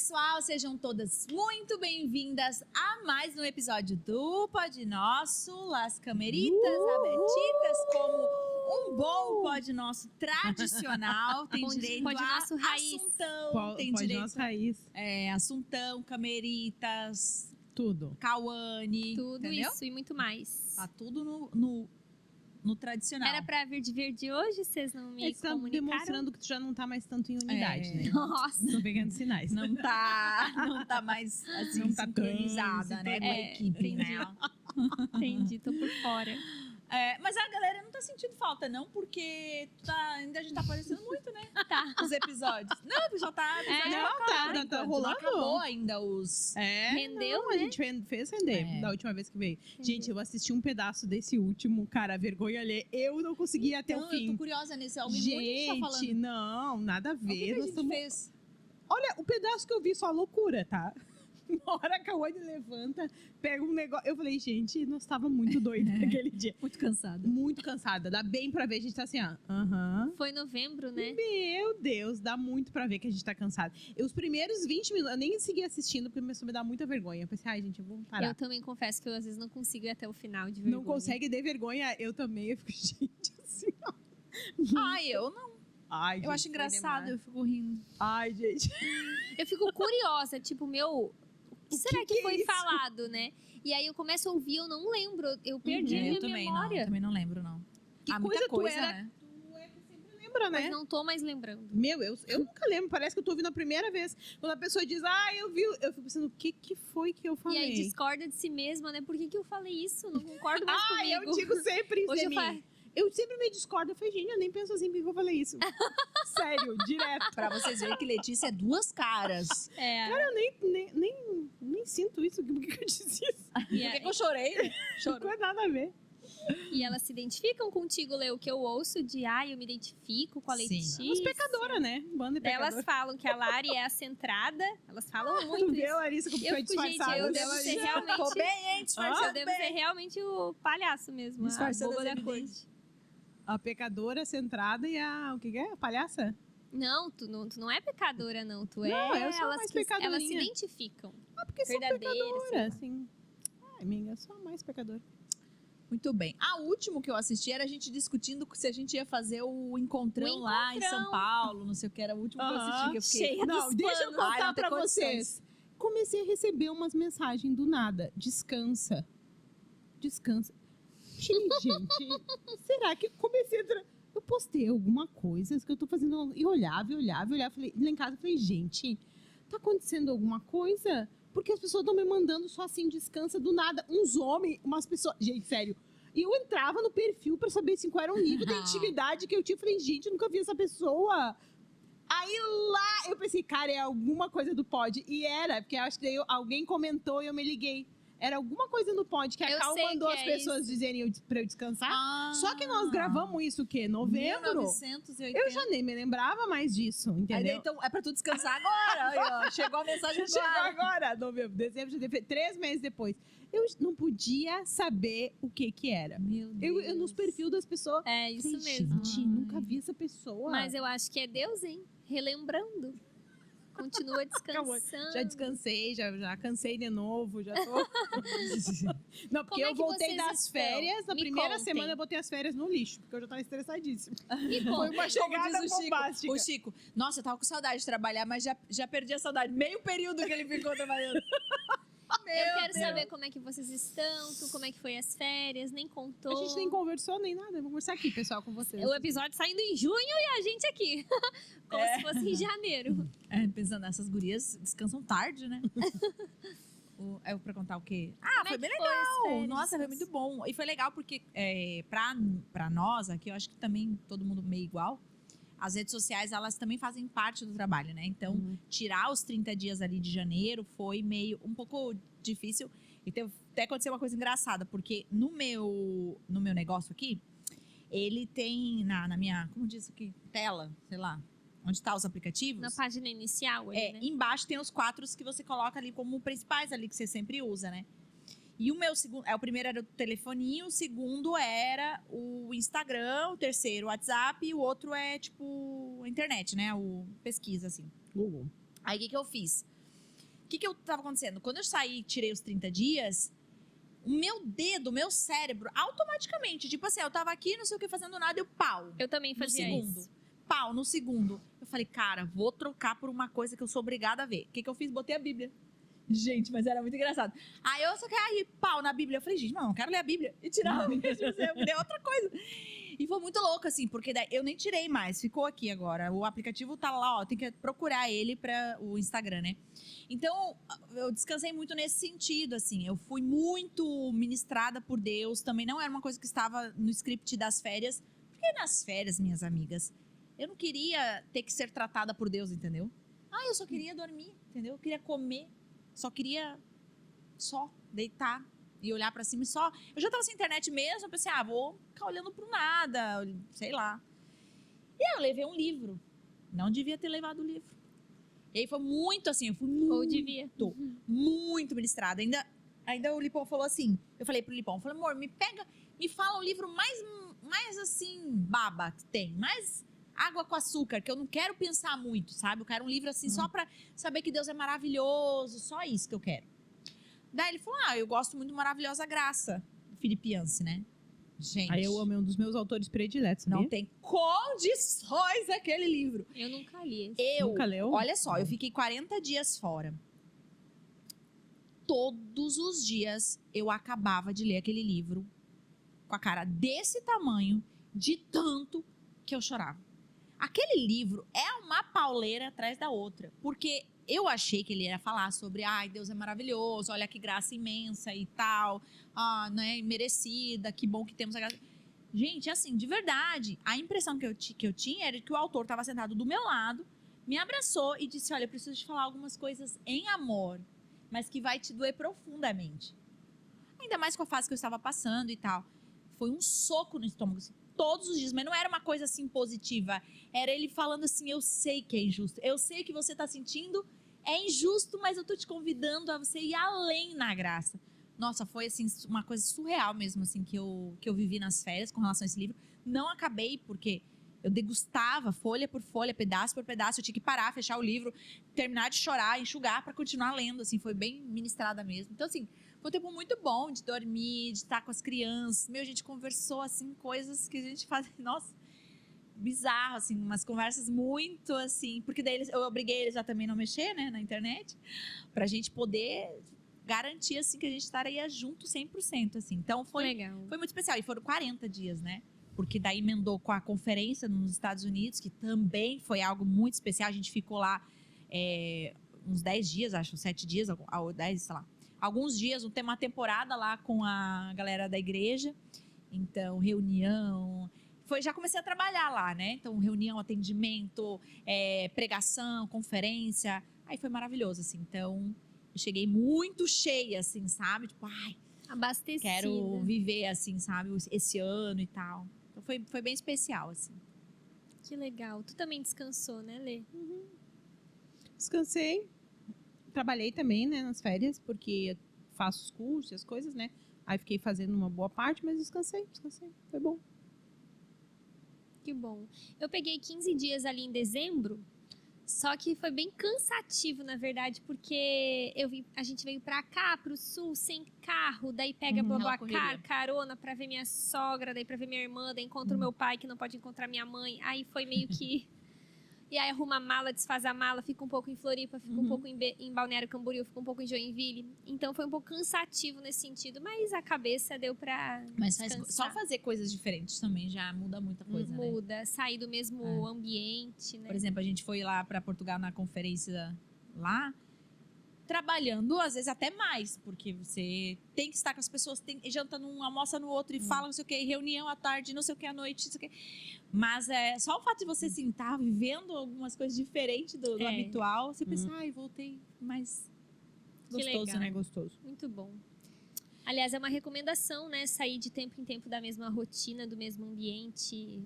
pessoal, sejam todas muito bem-vindas a mais um episódio do Pod Nosso, Las Cameritas Abertitas, como um bom Pod Nosso tradicional, tem direito Pod a Nosso raiz. assuntão, tem Pod direito Nosso raiz. assuntão, cameritas, Tudo. cauane, Tudo entendeu? isso e muito mais. Tá tudo no tradicional. Era pra vir de verde hoje, vocês não me Eles estão comunicaram? demonstrando que tu já não tá mais tanto em unidade, né? Nossa. Tô pegando sinais. Não tá mais assim, Não tá tão sincronizada, né? Com a É, equipe, né? Entendi, tô por fora. Mas a galera não tá sentindo falta, não, porque ainda a gente tá aparecendo muito, né? Tá. Os episódios. Não, já tá. Episódio Não, pra tá caralho, rolando. Não acabou ainda os. Rendeu, não, né? A gente fez render É. da última vez que veio. Entendi. Gente, eu assisti um pedaço desse último, cara, vergonha alheia. Eu não consegui ir até Então, o fim. eu tô curiosa nesse. Alguém muito tá Gente, falando. não, nada a O que ver. a Nós gente tamo- fez? Olha, o pedaço que eu vi, só loucura, tá? Na hora que a Wani levanta, pega um negócio. Eu falei, gente, nós tava muito doido naquele dia. Muito cansada. Muito cansada. Dá bem pra ver, a gente tá assim, ó. Aham. Foi novembro, né? Meu Deus, dá muito pra ver que a gente tá cansado. Os primeiros 20 minutos, eu nem segui assistindo porque começou a me dar muita vergonha. Eu pensei, ai, gente, eu vou parar. Eu também confesso que eu às vezes não consigo ir até o final de vergonha. Não consegue ter vergonha? Eu também. Eu fico, gente, assim, ó. Ai, eu não. Ai, Eu gente, acho foi engraçado, demais. eu fico rindo. Ai, gente. Eu fico curiosa, tipo, o que será que que foi é isso? falado, né? E aí eu começo a ouvir, eu não lembro. Eu perdi a eu minha também memória. não. Também não lembro, não. Que Muita coisa tu era? né? Tu é que sempre lembra, né? Mas não tô mais lembrando. Meu, eu nunca lembro. Parece que eu tô ouvindo a primeira vez. Quando a pessoa diz, eu vi. Eu fico pensando, o que foi que eu E falei? aí discorda de si mesma, né? Por que eu falei isso? Não concordo mais comigo. Eu digo sempre isso Hoje de eu mim. falei, Eu sempre me discordo. Eu falei, gente, eu nem penso assim, por que eu falei isso? Sério, direto. Pra vocês verem que Letícia é duas caras. Eu nem sinto isso. Por que eu disse isso? e, Por que a- que eu chorei? Não Chorou. tem nada a ver. e elas se identificam contigo, Lê, o que eu ouço de, eu me identifico com a Sim. Letícia. Umas pecadoras, né? Banda de Daí elas pecadora. falam que a Lari é a centrada. Elas falam Tu muito vê a isso. Larissa como Eu foi fico, gente, disfarçada. eu devo ser realmente... Tô bem, hein? Eu Disfarçando devo ser bem. realmente o palhaço mesmo, a Disfarçando boba as da evidências. corte. A pecadora centrada e a... O que é? A palhaça? Não, tu não é pecadora, não. Tu Não, é... eu sou elas, mais elas se pecadorinha. identificam. Porque sou Verdadeira, pecadora, sei lá. assim. Ai, amiga, eu sou a mais pecadora. Muito bem. A última que eu assisti era a gente discutindo se a gente ia fazer o encontrão, O lá em encontrão. São Paulo, não sei o que era o último que eu Aham. assisti. Que eu fiquei... Cheia Não, dos deixa eu planos. Ai, contar não tem pra condições. vocês. Comecei a receber umas mensagens do nada. Descansa. Descansa. Gente, será que eu comecei a... Eu postei alguma coisa que eu tô fazendo... E olhava. Falei, lá em casa, eu falei, gente, tá acontecendo alguma coisa? Porque as pessoas estão me mandando só assim, descansa do nada. Uns homens, umas pessoas... Gente, sério. E eu entrava no perfil pra saber assim, qual era o nível de intimidade que eu tinha. Eu falei, gente, eu nunca vi essa pessoa. Aí lá eu pensei, cara, é alguma coisa do pod. E era, porque eu acho que daí alguém comentou e eu me liguei. Era alguma coisa no pod que a Eu Cal sei mandou que as é pessoas dizerem pra eu descansar. Ah, Só que nós gravamos isso o quê? Novembro? 1980. Eu já nem me lembrava mais disso, Aí daí, entendeu? então, é pra tu descansar agora. Aí, ó, chegou a mensagem Chegou clara. agora, novembro, dezembro, janeiro, 3 meses depois. Eu não podia saber o que era. Meu Deus. Eu nos perfis das pessoas. É isso falei, mesmo. Gente, nunca vi essa pessoa. Mas eu acho que é Deus, hein? Relembrando. Continua descansando. Já descansei, já cansei de novo, já tô. Não, porque Como é eu que voltei vocês das estão? férias, na Me primeira contem. semana eu botei as férias no lixo, porque eu já tava estressadíssima. Me Foi conta. uma chegada Como diz o bombástica. O Chico, nossa, eu tava com saudade de trabalhar, mas já perdi a saudade. Meio período que ele ficou trabalhando. Eu quero saber como é que vocês estão, como é que foi as férias, nem contou. A gente nem conversou nem nada. Vou conversar aqui, pessoal, com vocês. O episódio saindo em junho e a gente aqui. Como se fosse em janeiro. Pensando nessas gurias, descansam tarde, né? É pra contar o quê? Como Foi é bem que foi as legal. férias? Nossa, foi muito bom. E foi legal porque pra nós aqui, eu acho que também todo mundo meio igual. As redes sociais, elas também fazem parte do trabalho, né? Então, tirar os 30 dias ali de janeiro foi meio um pouco difícil. E até aconteceu uma coisa engraçada, porque no meu negócio aqui, ele tem na minha, como diz aqui, tela, sei lá, onde tá os aplicativos. Na página inicial ali, né? Embaixo tem os 4 que você coloca ali como principais ali, que você sempre usa, né? E o meu segundo, o primeiro era o telefoninho, o segundo era o Instagram, o terceiro o WhatsApp e o outro é tipo a internet, né? O pesquisa, assim. Google. Aí o que eu fiz? que eu tava acontecendo? Quando eu saí e tirei os 30 dias, o meu dedo, o meu cérebro, automaticamente, tipo assim, eu tava aqui, não sei o que, fazendo nada, e o pau. Eu também No fazia segundo. isso. Pau, no segundo. Eu falei, cara, vou trocar por uma coisa que eu sou obrigada a ver. O que eu fiz? Botei a Bíblia. Gente, mas era muito engraçado. Aí eu só quero pau na Bíblia. Eu falei, gente, não quero ler a Bíblia. E tirava mesmo, eu dei outra coisa. E foi muito louco, assim, porque daí eu nem tirei mais, ficou aqui agora. O aplicativo tá lá, ó, tem que procurar ele para o Instagram, né? Então, eu descansei muito nesse sentido, assim. Eu fui muito ministrada por Deus. Também não era uma coisa que estava no script das férias. Porque nas férias, minhas amigas, eu não queria ter que ser tratada por Deus, entendeu? Eu só queria dormir, entendeu? Eu queria comer. Só queria deitar e olhar pra cima e só... Eu já tava sem internet mesmo, eu pensei, vou ficar olhando pro nada, sei lá. E aí eu levei um livro. Não devia ter levado o livro. E aí foi muito assim, eu fui muito... Ou devia. Muito ministrada. Ainda o Lipão falou assim, eu falei pro Lipão, eu falei, amor, me fala um livro mais assim, baba que tem, mais... água com açúcar, que eu não quero pensar muito, sabe? Eu quero um livro assim só pra saber que Deus é maravilhoso, só isso que eu quero. Daí ele falou, eu gosto muito de Maravilhosa Graça, Filipe Yancey, né? Gente. Aí eu amo, é um dos meus autores prediletos, sabia? Não tem condições aquele livro. Eu nunca li. Nunca leu? Olha só, eu fiquei 40 dias fora. Todos os dias eu acabava de ler aquele livro com a cara desse tamanho, de tanto que eu chorava. Aquele livro é uma pauleira atrás da outra, porque eu achei que ele ia falar sobre, Deus é maravilhoso, olha que graça imensa e tal, né, merecida, que bom que temos a graça. Gente, assim, de verdade, a impressão que eu tinha era que o autor estava sentado do meu lado, me abraçou e disse, olha, eu preciso te falar algumas coisas em amor, mas que vai te doer profundamente. Ainda mais com a fase que eu estava passando e tal. Foi um soco no estômago, assim, todos os dias, mas não era uma coisa assim positiva. Era ele falando assim, eu sei que é injusto, eu sei que você tá sentindo, é injusto, mas eu tô te convidando a você ir além na graça. Nossa, foi assim, uma coisa surreal mesmo, assim, que eu vivi nas férias com relação a esse livro. Não acabei, porque eu degustava folha por folha, pedaço por pedaço, eu tinha que parar, fechar o livro, terminar de chorar, enxugar para continuar lendo, assim, foi bem ministrada mesmo. Então, assim, foi um tempo muito bom de dormir, de estar com as crianças. A gente conversou, assim, coisas que a gente faz... Nossa, bizarro, assim, umas conversas muito, assim... Porque daí eu obriguei eles a também não mexer, né, na internet, pra gente poder garantir, assim, que a gente estaria junto 100%, assim. Então, foi muito especial. E foram 40 dias, né? Porque daí emendou com a conferência nos Estados Unidos, que também foi algo muito especial. A gente ficou lá uns 10 dias, acho, 7 dias, 10, sei lá. Alguns dias, uma temporada lá com a galera da igreja. Então, reunião. Já comecei a trabalhar lá, né? Então, reunião, atendimento, pregação, conferência. Aí foi maravilhoso, assim. Então, eu cheguei muito cheia, assim, sabe? Tipo, abastecida. Quero viver, assim, sabe? Esse ano e tal. Então, foi bem especial, assim. Que legal. Tu também descansou, né, Lê? Uhum. Descansei. Trabalhei também, né, nas férias, porque faço os cursos e as coisas, né? Aí fiquei fazendo uma boa parte, mas descansei. Foi bom. Que bom. Eu peguei 15 dias ali em dezembro, só que foi bem cansativo, na verdade, porque a gente veio pra cá, pro sul, sem carro, daí pega BlaBlaCar, carona pra ver minha sogra, daí pra ver minha irmã, daí encontro meu pai, que não pode encontrar minha mãe. Aí foi meio que... E aí arruma a mala, desfaz a mala, fica um pouco em Floripa, fica um pouco em Balneário Camboriú, fica um pouco em Joinville. Então foi um pouco cansativo nesse sentido, mas a cabeça deu pra descansar. Só fazer coisas diferentes também já muda muita coisa, né? Muda, sair do mesmo ambiente, né? Por exemplo, a gente foi lá pra Portugal na conferência lá, trabalhando, às vezes até mais, porque você tem que estar com as pessoas, janta num, almoça no outro e fala não sei o que, reunião à tarde, não sei o que à noite, não sei o que. Mas só o fato de você assim, estar vivendo algumas coisas diferentes do habitual, você pensa, voltei mais gostoso, né? Gostoso. Muito bom. Aliás, é uma recomendação, né? Sair de tempo em tempo da mesma rotina, do mesmo ambiente.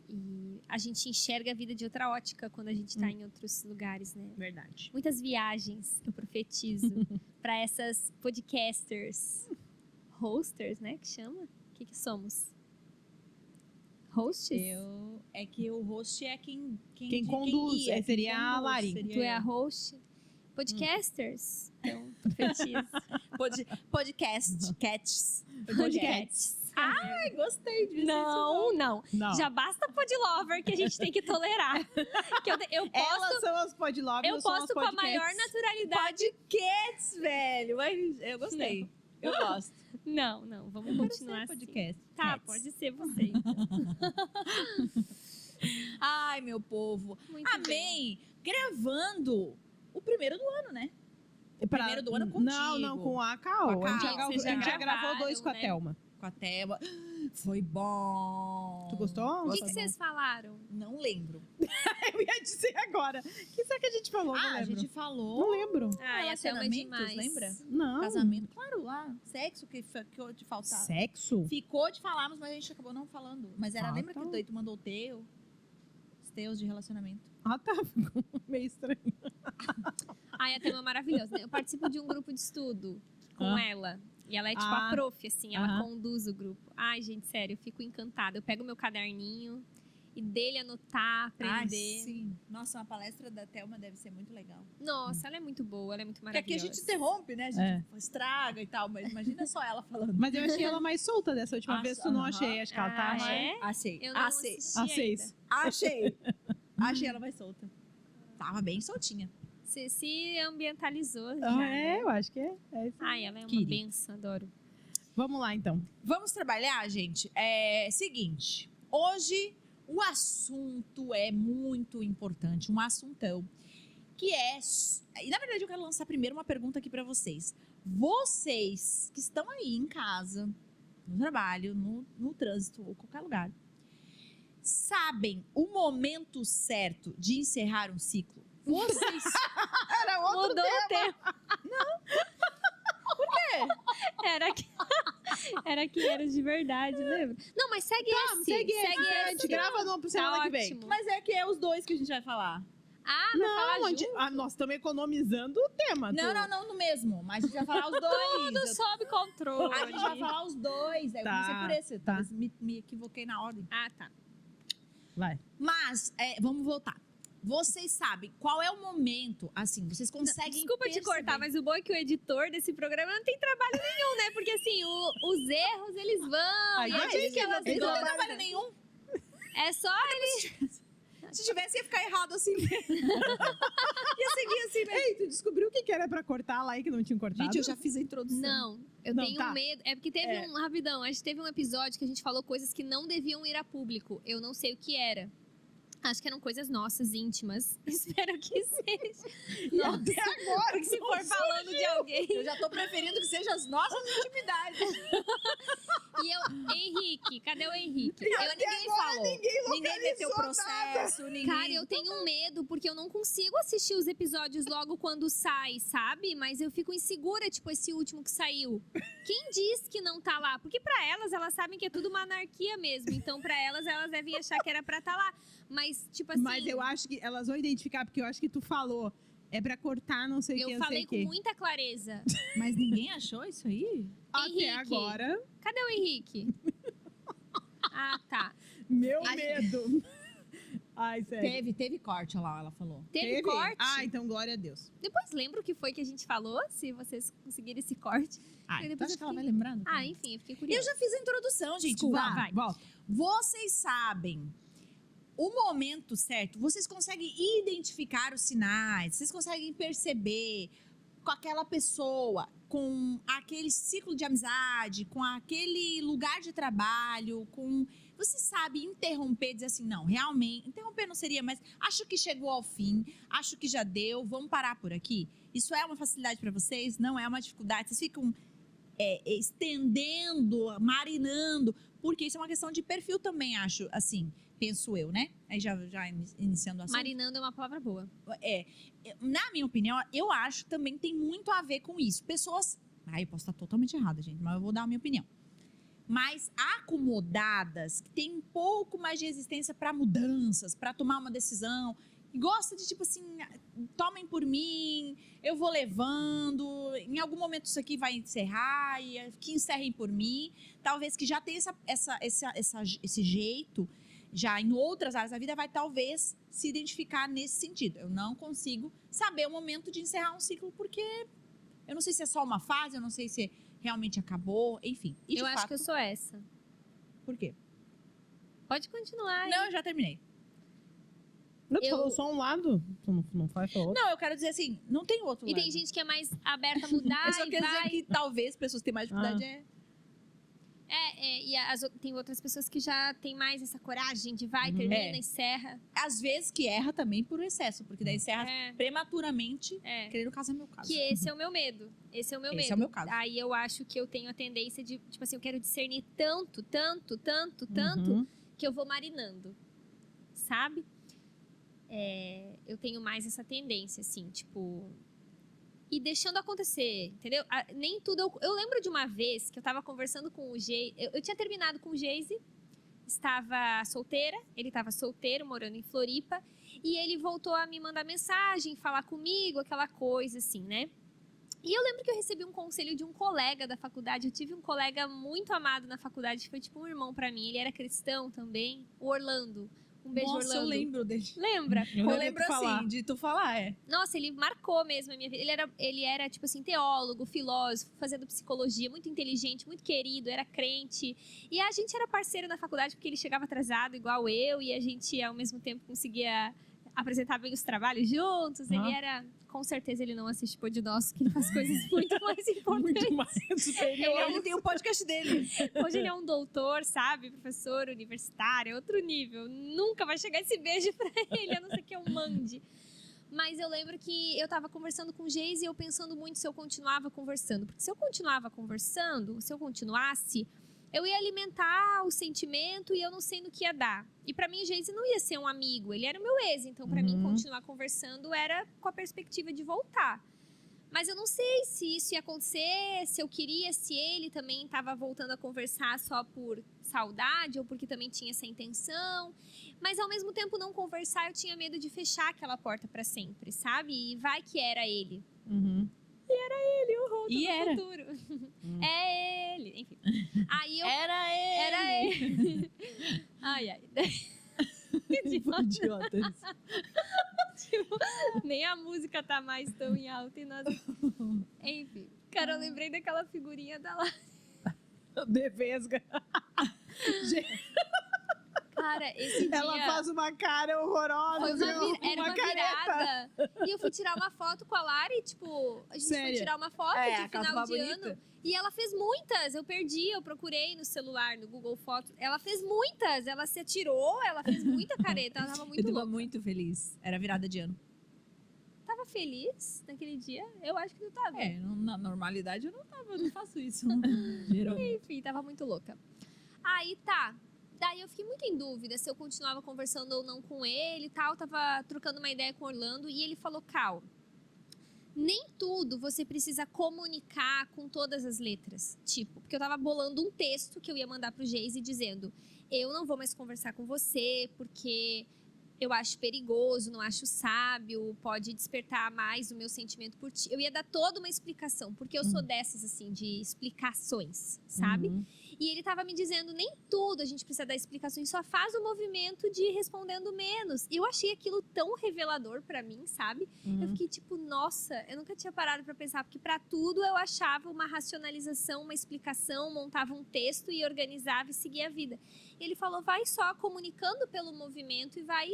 E a gente enxerga a vida de outra ótica quando a gente tá em outros lugares, né? Verdade. Muitas viagens, eu profetizo, para essas podcasters. Hosters, né? Que chama? O que somos? Hosts? É que o host é quem conduz, guia, seria a Lari. Tu é a host? Podcasters. Então, profetiza. Podcast. Cats. Podcasts. Ai, gostei disso. Não. Não. Já basta podlover que a gente tem que tolerar. Que eu Elas posto, são as podlovers, eu posto com a maior naturalidade. Podcasts, velho. Mas eu gostei. Eu gosto. Não, vamos continuar assim. Podcast. Tá, Cats. pode ser você. Então. Ai, meu povo. Muito bem. Amém. Gravando o primeiro do ano, né? Primeiro do ano contigo. Não, com a Carol. Com a A gente Carol. já, Vocês já gravou 2 com a gravaram, né? Thelma. Com a Thelma. Foi bom. Tu gostou? O que vocês falaram? Não lembro. Eu ia dizer agora. O que será que a gente falou? Não A lembro. gente falou. Não lembro. Ah, e a Thelma é relacionamentos, demais. lembra? Não. Casamento. Claro, lá. Sexo que ficou de faltar. Sexo? Ficou de falarmos, mas a gente acabou não falando. Mas era, Ah, lembra tá. que daí tu mandou o teu? Os teus de relacionamento. Ah, tá. Ficou meio estranho. Ai, a Thelma é maravilhosa. Eu participo de um grupo de estudo com Ah. ela. E ela é tipo Ah. a prof, assim, ela Aham. conduz o grupo. Ai, gente, sério, eu fico encantada. Eu pego meu caderninho e dele anotar, aprender. Ai, sim. Nossa, uma palestra da Thelma deve ser muito legal. Nossa, ela é muito boa, ela é muito Porque aqui a maravilhosa. gente interrompe, né? A gente estraga e tal, mas imagina só ela falando. Mas eu achei ela mais solta dessa última Ah, vez. Tu não aham. achei? Acho que ela tá Ah, mais... é? Achei. Eu não Achei. assisti A ainda. 6. Achei. Achei ela mais solta. Tava bem soltinha. Você se ambientalizou já, Ah, né? eu acho que é. É isso. Ai, ela é uma Kiri. benção, adoro. Vamos lá, então. Vamos trabalhar, gente? É seguinte. Hoje o assunto é muito importante, um assuntão. Que é. E na verdade eu quero lançar primeiro uma pergunta aqui pra vocês. Vocês que estão aí em casa, no trabalho, no trânsito ou qualquer lugar, sabem o momento certo de encerrar um ciclo? Vocês. Era outro Mudou o tempo. Era que era de verdade, lembra? Não, mas segue esse. Segue esse. A gente esse. grava no semana Tá que vem. ótimo. Mas é que é os dois que a gente vai falar. Ah, vai Não, falar a gente- junto? nós estamos economizando o tema. Não, no mesmo. Mas a gente vai falar os dois. Tudo sob controle. A gente vai falar os dois. Eu Tá, comecei por esse. tá. Talvez me equivoquei na ordem. Ah, tá. Vai. Mas, vamos voltar. Vocês sabem qual é o momento, assim, vocês conseguem Desculpa te perceber. cortar, mas o bom é que o editor desse programa não tem trabalho nenhum, né? Porque assim, os erros, eles vão. Ai, e eu a disse gente que elas não tem Eles não gostam. tem trabalho nenhum. É só Se tivesse, ia ficar errado assim mesmo. Ia seguir assim mesmo. Ei, tu descobriu o que era pra cortar lá e que não tinha cortado? Gente, eu já fiz a introdução. Não, eu Não, tenho tá. medo. É porque teve rapidão, a gente teve um episódio que a gente falou coisas que não deviam ir a público. Eu não sei o que era. Acho que eram coisas nossas, íntimas. Espero que seja. E até agora, Porque se for falando de alguém. Eu já tô preferindo que seja as nossas intimidades. E eu, Henrique, cadê o Henrique? Ninguém falou. Ninguém meteu processo, ninguém... Cara, eu tenho medo, porque eu não consigo assistir os episódios logo quando sai, sabe? Mas eu fico insegura, tipo esse último que saiu. Quem diz que não tá lá? Porque pra elas sabem que é tudo uma anarquia mesmo. Então, pra elas devem achar que era pra tá lá. Mas, tipo assim... Mas eu acho que elas vão identificar, porque eu acho que tu falou. É pra cortar não sei o que, eu não falei sei o com que. muita clareza. Mas ninguém achou isso aí? Até Henrique. agora, Cadê o Henrique? Ah, tá. meu Ai, medo. Ai, sério. Teve corte, olha lá, ela falou. Teve corte? Ah, então glória a Deus. Depois lembra o que foi que a gente falou, se vocês conseguirem esse corte. Ah, Eu então depois acho que ela fiquei- vai lembrando. Ah, enfim, eu fiquei Eu curiosa. já fiz a introdução, gente. Desculpa, Vai. volta. Vocês sabem o momento certo, vocês conseguem identificar os sinais, vocês conseguem perceber com aquela pessoa, com aquele ciclo de amizade, com aquele lugar de trabalho, com... Você sabe interromper, dizer assim, não, realmente, interromper não seria, mas acho que chegou ao fim, acho que já deu, vamos parar por aqui? Isso é uma facilidade para vocês? Não é uma dificuldade? Vocês ficam estendendo, marinando, porque isso é uma questão de perfil também, acho, assim, penso eu, né? Aí já iniciando o assunto. Marinando é uma palavra boa. Na minha opinião, eu acho que também tem muito a ver com isso. Pessoas... eu posso estar totalmente errada, gente, mas eu vou dar a minha opinião. Mas acomodadas, que têm um pouco mais de resistência para mudanças, para tomar uma decisão, e gosta de, tipo assim, tomem por mim, eu vou levando, em algum momento isso aqui vai encerrar, e que encerrem por mim. Talvez que já tenha esse jeito já em outras áreas da vida vai talvez se identificar nesse sentido. Eu não consigo saber o momento de encerrar um ciclo porque eu não sei se é só uma fase, eu não sei se realmente acabou, enfim. E, de Eu acho fato, que eu sou essa. Por quê? Pode continuar. Não, eu já terminei. Não, tu Eu- falou só um lado. Tu não faz só outro. Não, eu quero dizer assim, não tem outro E lado. tem gente que é mais aberta a mudar Eu só e quero dizer vai. que talvez pessoas que têm mais dificuldade E tem outras pessoas que já têm mais essa coragem de vai, Uhum. termina, É. encerra. às vezes que erra também por excesso, porque daí você erra É, prematuramente, é. que no caso é meu caso. Que esse é o meu medo. Esse é o meu Esse medo. é o meu caso. Aí eu acho que eu tenho a tendência de, tipo assim, eu quero discernir tanto, Uhum. que eu vou marinando. Sabe? Eu tenho mais essa tendência, assim, tipo. E deixando acontecer, entendeu? Nem tudo. Eu lembro de uma vez que eu tava conversando com o Geise. Eu tinha terminado com o Geise, estava solteira, ele estava solteiro, morando em Floripa, e ele voltou a me mandar mensagem, falar comigo, aquela coisa assim, né? E eu lembro que eu recebi um conselho de um colega da faculdade. Eu tive um colega muito amado na faculdade, que foi tipo um irmão pra mim. Ele era cristão também, o Orlando. Um beijo, Nossa, Orlando. eu lembro dele. Lembra? Eu Eu lembro lembro de falar. assim, de tu falar, Nossa, ele marcou mesmo a minha vida. Ele era, tipo assim, teólogo, filósofo, fazendo psicologia, muito inteligente, muito querido, era crente. E a gente era parceiro na faculdade porque ele chegava atrasado, igual eu, e a gente, ao mesmo tempo, conseguia apresentar bem os trabalhos juntos. Aham. Ele era, com certeza, ele não assiste Pod Nosso, que ele faz coisas muito mais importantes. Muito mais superior. Ele tem o podcast dele. Hoje ele é um doutor, sabe? Professor universitário, é outro nível. Nunca vai chegar esse beijo pra ele, a não ser que eu mande. Mas eu lembro que eu tava conversando com o Geise e eu pensando muito se eu continuava conversando. Porque se eu continuava conversando, se eu continuasse, eu ia alimentar o sentimento e eu não sei no que ia dar. E pra mim, o Geise não ia ser um amigo, ele era o meu ex. Então, pra mim, Uhum. continuar conversando era com a perspectiva de voltar. Mas eu não sei se isso ia acontecer, se eu queria, se ele também estava voltando a conversar só por saudade ou porque também tinha essa intenção. Mas ao mesmo tempo não conversar, eu tinha medo de fechar aquela porta para sempre, sabe? E vai que era ele. Uhum. E no era. futuro. É ele, enfim. Aí eu Era ele. era ele. Ai, ai. Idiota isso. Tipo, nem a música tá mais tão em alta e nada. Enfim. Cara, eu lembrei daquela figurinha da lá. Devesga. Cara, esse dia... Ela faz uma cara horrorosa. Foi assim, era uma careta. virada. E eu fui tirar uma foto com a Lari, tipo, a gente foi Sério? tirar uma foto É, de a casa final tava de bonita. ano. E ela fez muitas. Eu perdi, eu procurei no celular, no Google Fotos. Ela fez muitas. Ela se atirou, ela fez muita careta. Ela tava Eu muito tava louca. muito feliz. Era virada de ano. Tava feliz naquele dia? Eu acho que não tava. Na normalidade eu não tava, eu não faço isso. Geralmente. Enfim, tava muito louca. Aí tá. Daí eu fiquei muito em dúvida se eu continuava conversando ou não com ele e tal. Tava trocando uma ideia com o Orlando e ele falou: Cal, nem tudo você precisa comunicar com todas as letras. Tipo, porque eu tava bolando um texto que eu ia mandar pro Geise dizendo: eu não vou mais conversar com você porque eu acho perigoso, não acho sábio, pode despertar mais o meu sentimento por ti. Eu ia dar toda uma explicação, porque eu sou dessas, assim, de explicações, sabe? Uhum. E ele tava me dizendo, nem tudo a gente precisa dar explicações, só faz o movimento de respondendo menos. E eu achei aquilo tão revelador pra mim, sabe? Eu Uhum. fiquei tipo, nossa, eu nunca tinha parado pra pensar, porque pra tudo eu achava uma racionalização, uma explicação, montava um texto e organizava e seguia a vida. E ele falou, vai só comunicando pelo movimento e vai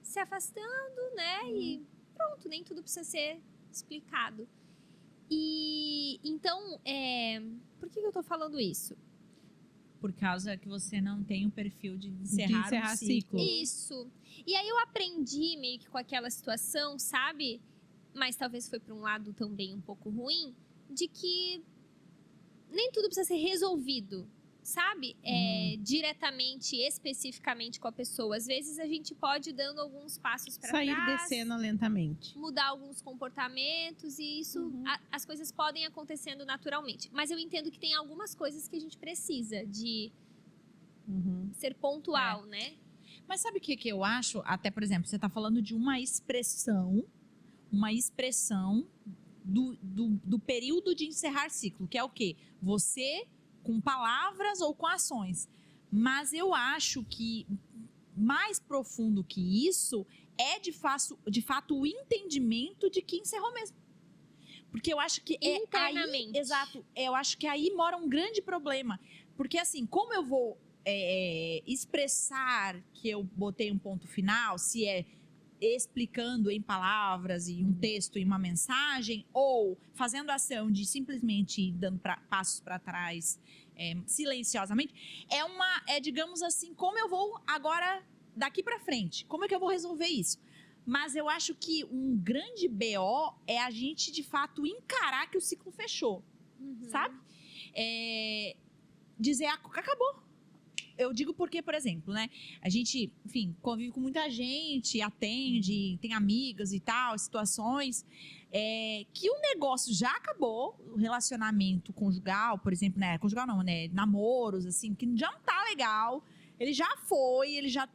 se afastando, né? E pronto, nem tudo precisa ser explicado. E então, por que eu tô falando isso? Por causa que você não tem o perfil de encerrar, encerrar um ciclo. Isso. E aí eu aprendi meio que com aquela situação, sabe? Mas talvez foi para um lado também um pouco ruim, de que nem tudo precisa ser resolvido, sabe? Diretamente, especificamente com a pessoa. Às vezes a gente pode ir dando alguns passos para trás. Sair de cena lentamente. Mudar alguns comportamentos e isso, as coisas podem acontecendo naturalmente. Mas eu entendo que tem algumas coisas que a gente precisa de Uhum. ser pontual, né? Mas sabe o que eu acho? Até, por exemplo, você tá falando de uma expressão do período de encerrar ciclo, que é o quê? Você com palavras ou com ações. Mas eu acho que mais profundo que isso é, de fato, o entendimento de que encerrou mesmo. Porque eu acho que Internamente. Aí, exato, eu acho que aí mora um grande problema. Porque assim, como eu vou expressar que eu botei um ponto final, se é explicando em palavras e um texto e uma mensagem, ou fazendo ação de simplesmente ir dando passos para trás silenciosamente, digamos assim, como eu vou agora daqui para frente, como é que eu vou resolver isso? Mas eu acho que um grande BO é a gente, de fato, encarar que o ciclo fechou, sabe? Dizer, acabou. Eu digo porque, por exemplo, né? A gente, enfim, convive com muita gente, atende, tem amigas e tal, situações que o negócio já acabou, o relacionamento conjugal, por exemplo, né? Conjugal não, né? Namoros, assim, que já não tá legal, ele já foi, ele já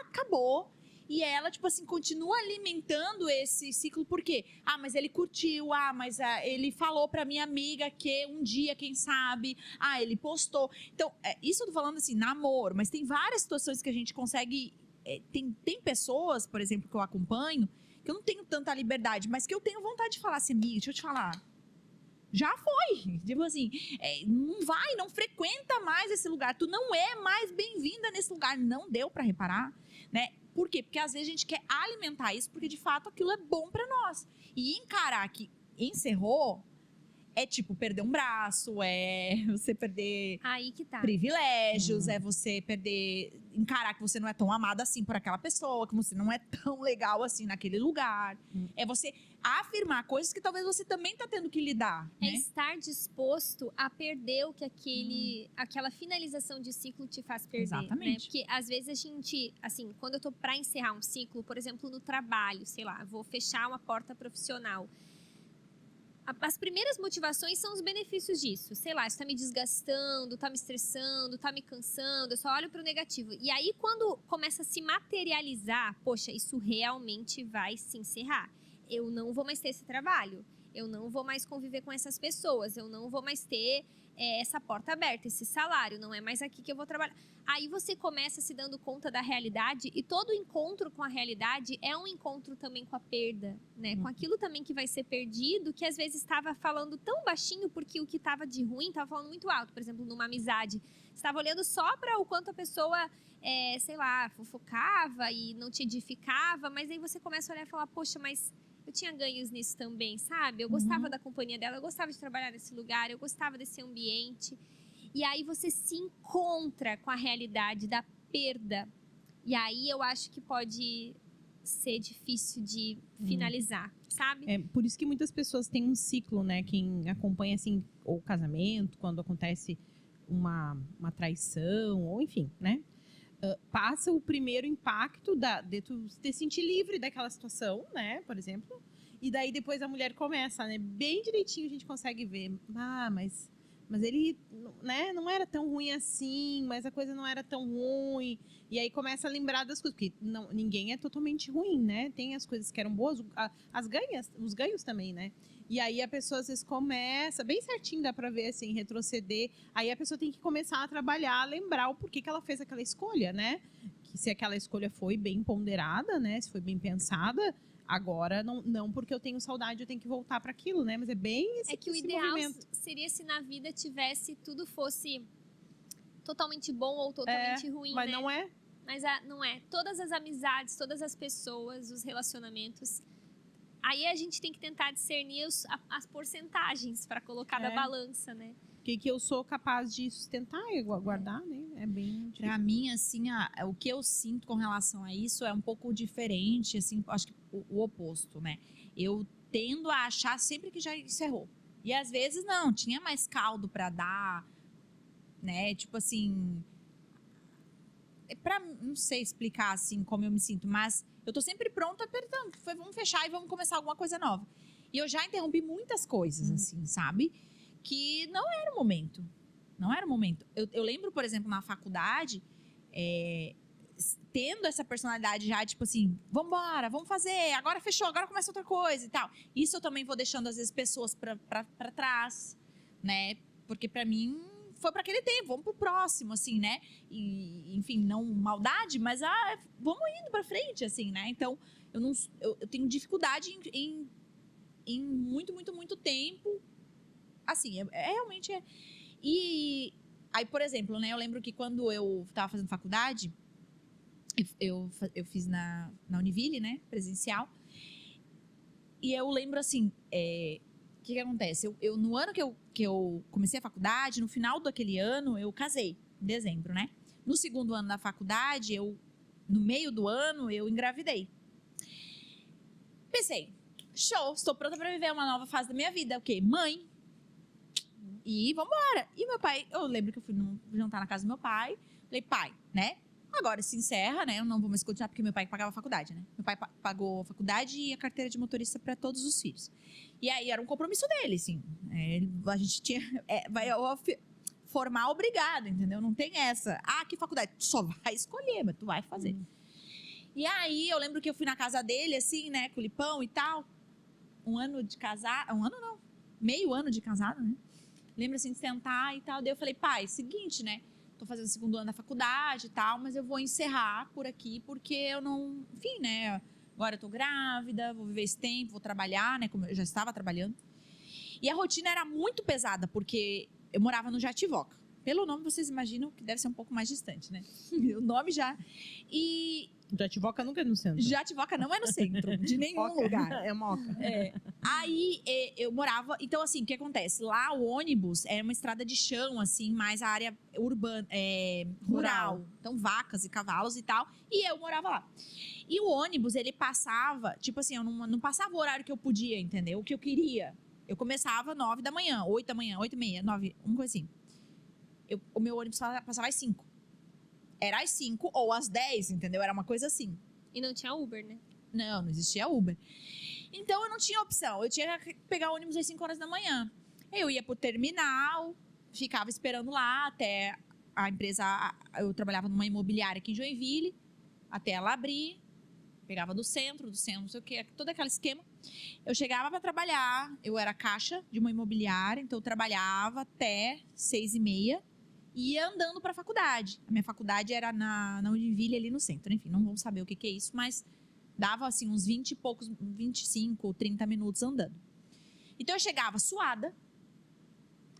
acabou. E ela, tipo assim, continua alimentando esse ciclo, por quê? Ah, mas ele curtiu, mas ele falou pra minha amiga que um dia, quem sabe, ele postou. Então, isso eu tô falando assim, namoro, mas tem várias situações que a gente consegue. Tem pessoas, por exemplo, que eu acompanho, que eu não tenho tanta liberdade, mas que eu tenho vontade de falar assim, amiga, deixa eu te falar. Já foi. Tipo assim, não frequenta mais esse lugar. Tu não é mais bem-vinda nesse lugar. Não deu pra reparar, né? Por quê? Porque às vezes a gente quer alimentar isso porque de fato aquilo é bom pra nós. E encarar que encerrou é tipo perder um braço, é você perder Aí que tá. privilégios, é você encarar que você não é tão amada assim por aquela pessoa, que você não é tão legal assim naquele lugar. É você afirmar coisas que talvez você também tá tendo que lidar, É né? estar disposto a perder o que aquela finalização de ciclo te faz perder. Exatamente. Né? Porque às vezes a gente, assim, quando eu tô pra encerrar um ciclo, por exemplo, no trabalho, sei lá, vou fechar uma porta profissional. As primeiras motivações são os benefícios disso. Sei lá, isso tá me desgastando, tá me estressando, tá me cansando, eu só olho pro negativo. E aí, quando começa a se materializar, poxa, isso realmente vai se encerrar. Eu não vou mais ter esse trabalho, eu não vou mais conviver com essas pessoas, eu não vou mais ter essa porta aberta, esse salário, não é mais aqui que eu vou trabalhar. Aí você começa se dando conta da realidade e todo encontro com a realidade é um encontro também com a perda, né? Com aquilo também que vai ser perdido, que às vezes estava falando tão baixinho porque o que estava de ruim estava falando muito alto. Por exemplo, numa amizade, você estava olhando só para o quanto a pessoa, sei lá, fofocava e não te edificava, mas aí você começa a olhar e falar, poxa, mas eu tinha ganhos nisso também, sabe? Eu gostava da companhia dela, eu gostava de trabalhar nesse lugar, eu gostava desse ambiente. E aí você se encontra com a realidade da perda. E aí eu acho que pode ser difícil de finalizar, sabe? Por isso que muitas pessoas têm um ciclo, né? Quem acompanha, assim, o casamento, quando acontece uma traição, ou enfim, né? Passa o primeiro impacto de tu te sentir livre daquela situação, né? Por exemplo. E daí depois a mulher começa, né? Bem direitinho a gente consegue ver. Mas ele, né, não era tão ruim assim, mas a coisa não era tão ruim. E aí começa a lembrar das coisas, porque ninguém é totalmente ruim, né? Tem as coisas que eram boas, os ganhos também, né? E aí a pessoa às vezes começa, bem certinho, dá pra ver assim, retroceder. Aí a pessoa tem que começar a trabalhar, a lembrar o porquê que ela fez aquela escolha, né? Que se aquela escolha foi bem ponderada, né? Se foi bem pensada, agora não porque eu tenho saudade, eu tenho que voltar para aquilo, né? Mas é bem esse, que o esse ideal movimento. seria se na vida tudo fosse totalmente bom ou totalmente ruim, mas né? não é. Mas não é. Todas as amizades, todas as pessoas, os relacionamentos. Aí a gente tem que tentar discernir as porcentagens para colocar na balança, né? O que eu sou capaz de sustentar e guardar, né? É bem difícil. Pra mim, assim, o que eu sinto com relação a isso é um pouco diferente, assim, acho que o oposto, né? Eu tendo a achar sempre que já encerrou. E às vezes não, tinha mais caldo pra dar, né? Tipo assim, não sei explicar assim como eu me sinto, mas eu tô sempre pronta apertando. Vamos fechar e vamos começar alguma coisa nova. E eu já interrompi muitas coisas, assim, sabe? Que não era o momento. Não era o momento. Eu lembro, por exemplo, na faculdade, tendo essa personalidade já, tipo assim, vambora, vamos fazer, agora fechou, agora começa outra coisa e tal. Isso eu também vou deixando, às vezes, pessoas pra trás, né? Porque pra mim foi para aquele tempo, vamos pro próximo, assim, né? E, enfim, não maldade, mas vamos indo para frente, assim, né? Então, eu tenho dificuldade em muito, muito, muito tempo. Assim, realmente é. E aí, por exemplo, né? Eu lembro que quando eu tava fazendo faculdade, eu fiz na Univille, né? Presencial. E eu lembro assim, o que acontece? No ano que eu comecei a faculdade, no final daquele ano, eu casei, em dezembro, né? No segundo ano da faculdade, no meio do ano, eu engravidei. Pensei, show, estou pronta para viver uma nova fase da minha vida. O quê? Mãe. E vambora. E meu pai, eu lembro que eu fui jantar na casa do meu pai. Falei, pai, né? Agora se encerra, né? Eu não vou mais continuar, porque meu pai pagava a faculdade, né? Meu pai pagou a faculdade e a carteira de motorista para todos os filhos. E aí era um compromisso dele, assim. A gente tinha. Vai formar obrigado, entendeu? Não tem essa. Que faculdade? Tu só vai escolher, mas tu vai fazer. E aí eu lembro que eu fui na casa dele, assim, né? Com o Lipão e tal. Um ano de casado. Um ano não. Meio ano de casado, né? Lembro assim de sentar e tal. Daí eu falei, pai, seguinte, né? Tô fazendo o segundo ano da faculdade e tal, mas eu vou encerrar por aqui, porque eu não... Enfim, né? Agora eu tô grávida, vou viver esse tempo, vou trabalhar, né? Como eu já estava trabalhando. E a rotina era muito pesada, porque eu morava no Jativoca. Pelo nome, vocês imaginam que deve ser um pouco mais distante, né? O nome já... E... Jativoca nunca é no centro. Jativoca não é no centro, de nenhum lugar. É Moca. Aí eu morava... Então, assim, o que acontece? Lá o ônibus é uma estrada de chão, assim, mais a área urbana, rural. Então, vacas e cavalos e tal. E eu morava lá. E o ônibus, ele passava... Tipo assim, eu não passava o horário que eu podia, entendeu? O que eu queria. Eu começava 9 da manhã, 8 da manhã, 8h30, 9, uma coisa assim. O meu ônibus passava às 5. Era às 5 ou às 10, entendeu? Era uma coisa assim. E não tinha Uber, né? Não existia Uber. Então, eu não tinha opção. Eu tinha que pegar o ônibus às 5 horas da manhã. Eu ia pro terminal, ficava esperando lá até a empresa... Eu trabalhava numa imobiliária aqui em Joinville, até ela abrir. Pegava do centro, não sei o quê, todo aquele esquema. Eu chegava para trabalhar, eu era caixa de uma imobiliária, então eu trabalhava até 6h30. E ia andando para a faculdade. A minha faculdade era na Univille, ali no centro. Enfim, não vão saber o que é isso, mas dava assim uns 20 e poucos, 25, 30 minutos andando. Então eu chegava suada,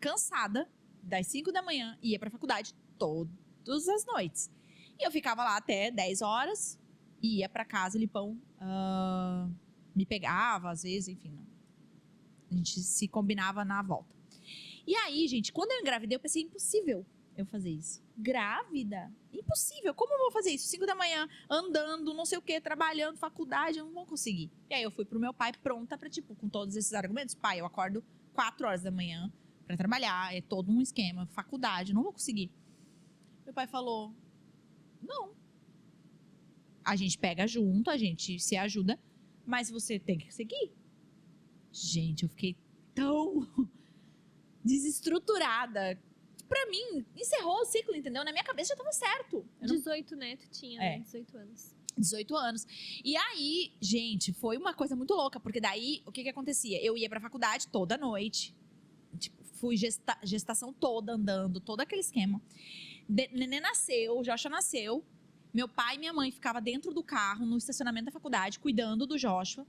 cansada, das 5 da manhã, e ia para a faculdade todas as noites. E eu ficava lá até 10 horas, e ia para casa, o Lipão me pegava, às vezes, enfim. A gente se combinava na volta. E aí, gente, quando eu engravidei, eu pensei, impossível eu fazer isso. Grávida? Impossível. Como eu vou fazer isso? 5 da manhã, andando, não sei o quê, trabalhando, faculdade, eu não vou conseguir. E aí eu fui pro meu pai pronta pra, tipo, com todos esses argumentos. Pai, eu acordo 4 horas da manhã pra trabalhar, é todo um esquema, faculdade, não vou conseguir. Meu pai falou, não. A gente pega junto, a gente se ajuda, mas você tem que seguir. Gente, eu fiquei tão desestruturada. Pra mim, encerrou o ciclo, entendeu? Na minha cabeça já tava certo. 18, né? Tu tinha, né? 18 anos. 18 anos. E aí, gente, foi uma coisa muito louca, porque daí, o que acontecia? Eu ia pra faculdade toda noite. Tipo, fui gestação toda andando, todo aquele esquema. Nenê nasceu, Joshua nasceu. Meu pai e minha mãe ficavam dentro do carro, no estacionamento da faculdade, cuidando do Joshua.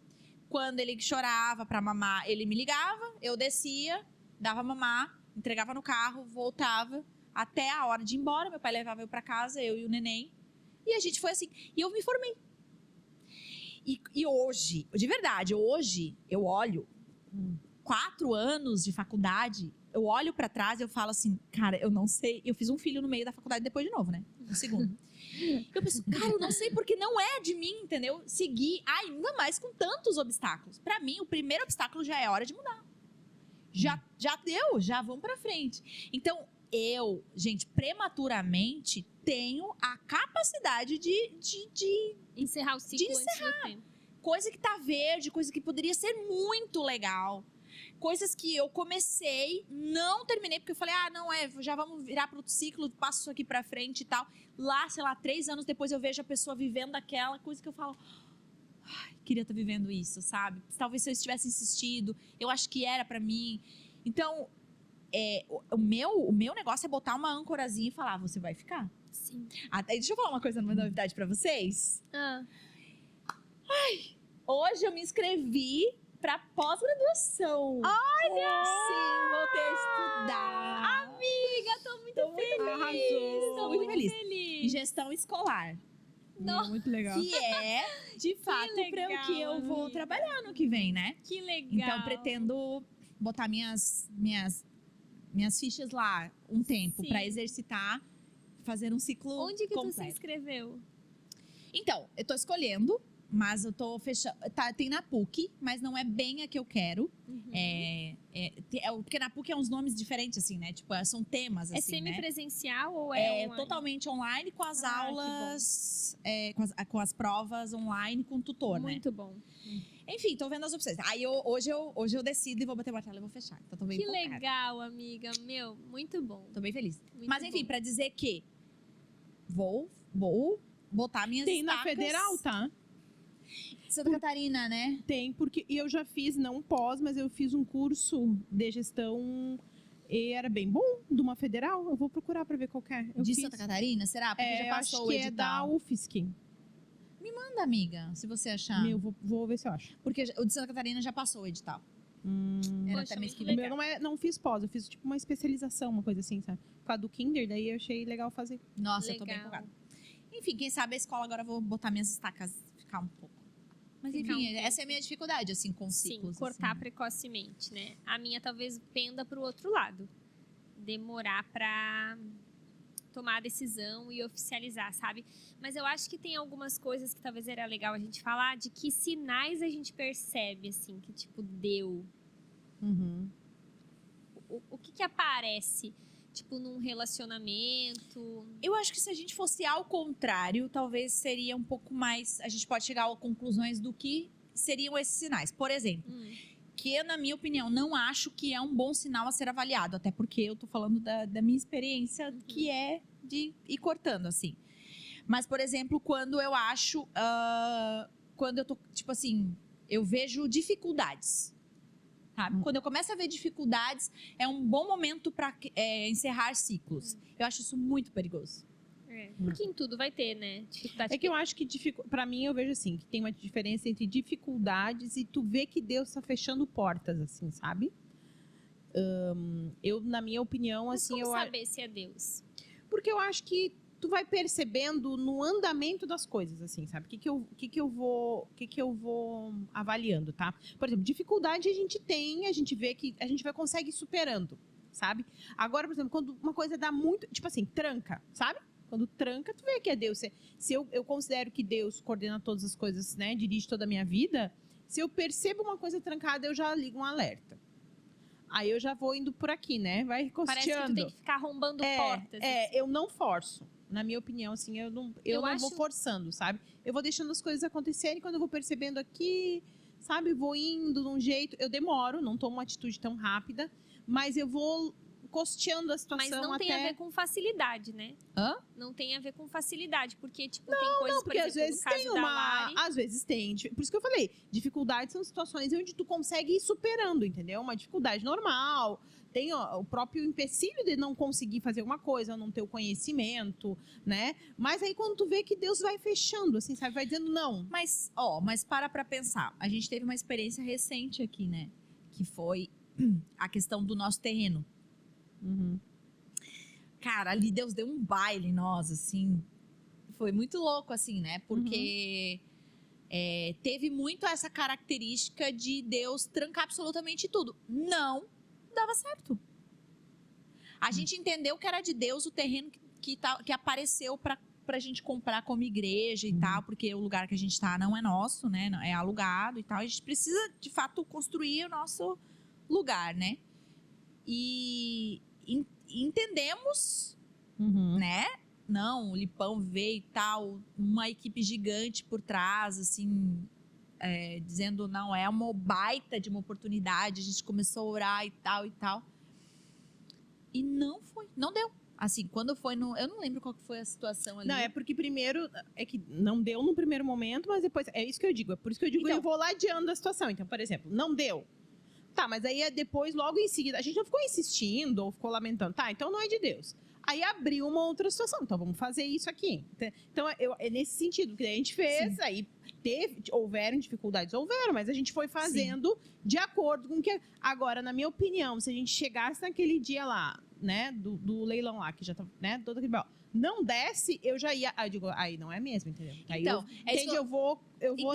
Quando ele chorava pra mamar, ele me ligava, eu descia, dava mamar, entregava no carro, voltava até a hora de ir embora. Meu pai levava eu pra casa, eu e o neném. E a gente foi assim. E eu me formei. E hoje, de verdade, hoje eu olho 4 anos de faculdade, eu olho pra trás e eu falo assim, cara, eu não sei. Eu fiz um filho no meio da faculdade depois de novo, né? Um segundo. Eu penso, cara, eu não sei porque não é de mim, entendeu? Seguir, ainda mais com tantos obstáculos. Pra mim, o primeiro obstáculo já é hora de mudar. Já deu, já vamos pra frente. Então, eu, gente, prematuramente tenho a capacidade de encerrar o ciclo antes do tempo. Coisa que tá verde, coisa que poderia ser muito legal. Coisas que eu comecei, não terminei, porque eu falei, já vamos virar pro outro ciclo, passo isso aqui pra frente e tal. Lá, sei lá, 3 anos depois eu vejo a pessoa vivendo aquela coisa que eu falo, queria estar vivendo isso, sabe? Talvez se eu tivesse insistido, eu acho que era pra mim. Então, o meu negócio é botar uma âncorazinha e falar, você vai ficar. Sim. Deixa eu falar uma coisa, uma novidade pra vocês. Hoje eu me inscrevi pra pós-graduação. Olha! Sim, voltei a estudar. Amiga, tô muito feliz. Arrasou. Tô Muito muito feliz. feliz. Em gestão escolar. Nossa, Muito legal. Que é, de fato, legal, para o que eu vou amiga. trabalhar no que vem, né? que legal. Então, pretendo botar minhas fichas lá um tempo Sim. para exercitar, fazer um ciclo Onde que tu se completo. inscreveu? Então, eu tô escolhendo, mas eu tô fechando. Tem na PUC, mas não é bem a que eu quero. Porque na PUC é uns nomes diferentes, assim, né? Tipo, são temas, É assim, né? semipresencial ou é online? Totalmente online, com as Ah, que aulas, com as provas online, com tutor, né? Muito bom. Enfim, tô vendo as opções. Aí hoje eu decido e vou bater o martelo e vou fechar. Então tô bem Que empolgada. legal, amiga. Meu, muito bom. Tô bem feliz. Muito Mas enfim, bom. pra dizer que vou botar minhas Tem na estacas. federal, tá? Santa Catarina, né? Tem, porque eu já fiz, não pós, mas eu fiz um curso de gestão e era bem bom, de uma federal. Eu vou procurar pra ver qual que é. Eu De fiz. Santa Catarina, será? Porque já Eu passou acho o que é da edital. UFSC. Manda, amiga, se você achar. Vou ver se eu acho. Porque o de Santa Catarina já passou o edital. Era Poxa, até mês que muito vem. O meu não fiz pós, eu fiz tipo uma especialização, uma coisa assim, sabe? Por causa do Kinder, daí eu achei legal fazer. Nossa, eu tô bem Legal. empolgada. Enfim, quem sabe a escola agora eu vou botar minhas estacas, ficar um pouco. Mas Ficar enfim, um essa é a minha dificuldade, assim, com Sim, ciclos. cortar assim. precocemente, né? A minha talvez penda pro outro lado. Demorar pra tomar a decisão e oficializar, sabe? Mas eu acho que tem algumas coisas que talvez era legal a gente falar de que sinais a gente percebe, assim, que tipo, deu. O que aparece, tipo, num relacionamento? Eu acho que se a gente fosse ao contrário, talvez seria um pouco mais. A gente pode chegar a conclusões do que seriam esses sinais. Por exemplo, que eu, na minha opinião, não acho que é um bom sinal a ser avaliado, até porque eu tô falando da minha experiência, que é de ir cortando, assim. Mas, por exemplo, quando eu acho. Quando eu tô, tipo assim, eu vejo dificuldades. Sabe? Quando eu começo a ver dificuldades, é um bom momento para encerrar ciclos. Eu acho isso muito perigoso. Porque em tudo vai ter, né? Dificuldade. É que eu acho que, pra mim, eu vejo assim, que tem uma diferença entre dificuldades e tu vê que Deus tá fechando portas, assim, sabe? Eu, na minha opinião, Mas assim, como saber se é Deus? porque eu acho que tu vai percebendo no andamento das coisas, assim, sabe? O que eu vou avaliando, tá? Por exemplo, dificuldade a gente tem, a gente vê que a gente consegue ir superando, sabe? Agora, por exemplo, quando uma coisa dá muito, tipo assim, tranca, sabe? Quando tranca, tu vê que é Deus. Se eu considero que Deus coordena todas as coisas, né? Dirige toda a minha vida, se eu percebo uma coisa trancada, eu já ligo um alerta. Aí eu já vou indo por aqui, né? Vai Parece que tu costeando. tem que ficar arrombando portas. assim. Eu não forço. Na minha opinião, assim, eu não vou forçando, sabe? Eu vou deixando as coisas acontecerem, quando eu vou percebendo aqui, sabe? Vou indo de um jeito. Eu demoro, não tomo uma atitude tão rápida, mas eu vou costeando a situação Mas não até... tem a ver com facilidade, né? Hã? Não tem a ver com facilidade, porque, tipo, tem coisas, Porque por às exemplo, vezes no caso tem da Lari... Às vezes tem. Por isso que eu falei, dificuldades são situações onde tu consegue ir superando, entendeu? Uma dificuldade normal. Tem o próprio empecilho de não conseguir fazer alguma coisa, não ter o conhecimento, né? Mas aí quando tu vê que Deus vai fechando, assim, sabe? Vai dizendo não. Mas para pra pensar. A gente teve uma experiência recente aqui, né? Que foi a questão do nosso terreno. Cara, ali Deus deu um baile em nós, assim. Foi muito louco, assim, né? Porque teve muito essa característica de Deus trancar absolutamente tudo. Não dava certo. A gente entendeu que era de Deus o terreno que apareceu pra gente comprar como igreja e tal, porque o lugar que a gente tá não é nosso, né? É alugado e tal. A gente precisa, de fato, construir o nosso lugar, né? E entendemos, né? Não, o Lipão veio e tal, uma equipe gigante por trás, assim, dizendo, não, é uma baita de uma oportunidade, a gente começou a orar e tal e tal. E não foi, não deu. Assim, quando foi eu não lembro qual que foi a situação ali. Não, é porque primeiro, é que não deu no primeiro momento, mas depois, é isso que eu digo, é por isso que eu digo, Então, eu vou ladeando a situação. Então, por exemplo, não deu. Tá, mas aí depois, logo em seguida, a gente não ficou insistindo ou ficou lamentando. Tá, então não é de Deus. Aí abriu uma outra situação. Então vamos fazer isso aqui. Então é nesse sentido que a gente fez. Sim. Aí houveram dificuldades, mas a gente foi fazendo de acordo com o que. Agora, na minha opinião, se a gente chegasse naquele dia lá, né, do leilão lá, que já tá, né, todo aquele não desce, eu já ia. Aí eu digo, aí não é mesmo, entendeu? Aí então, eu vou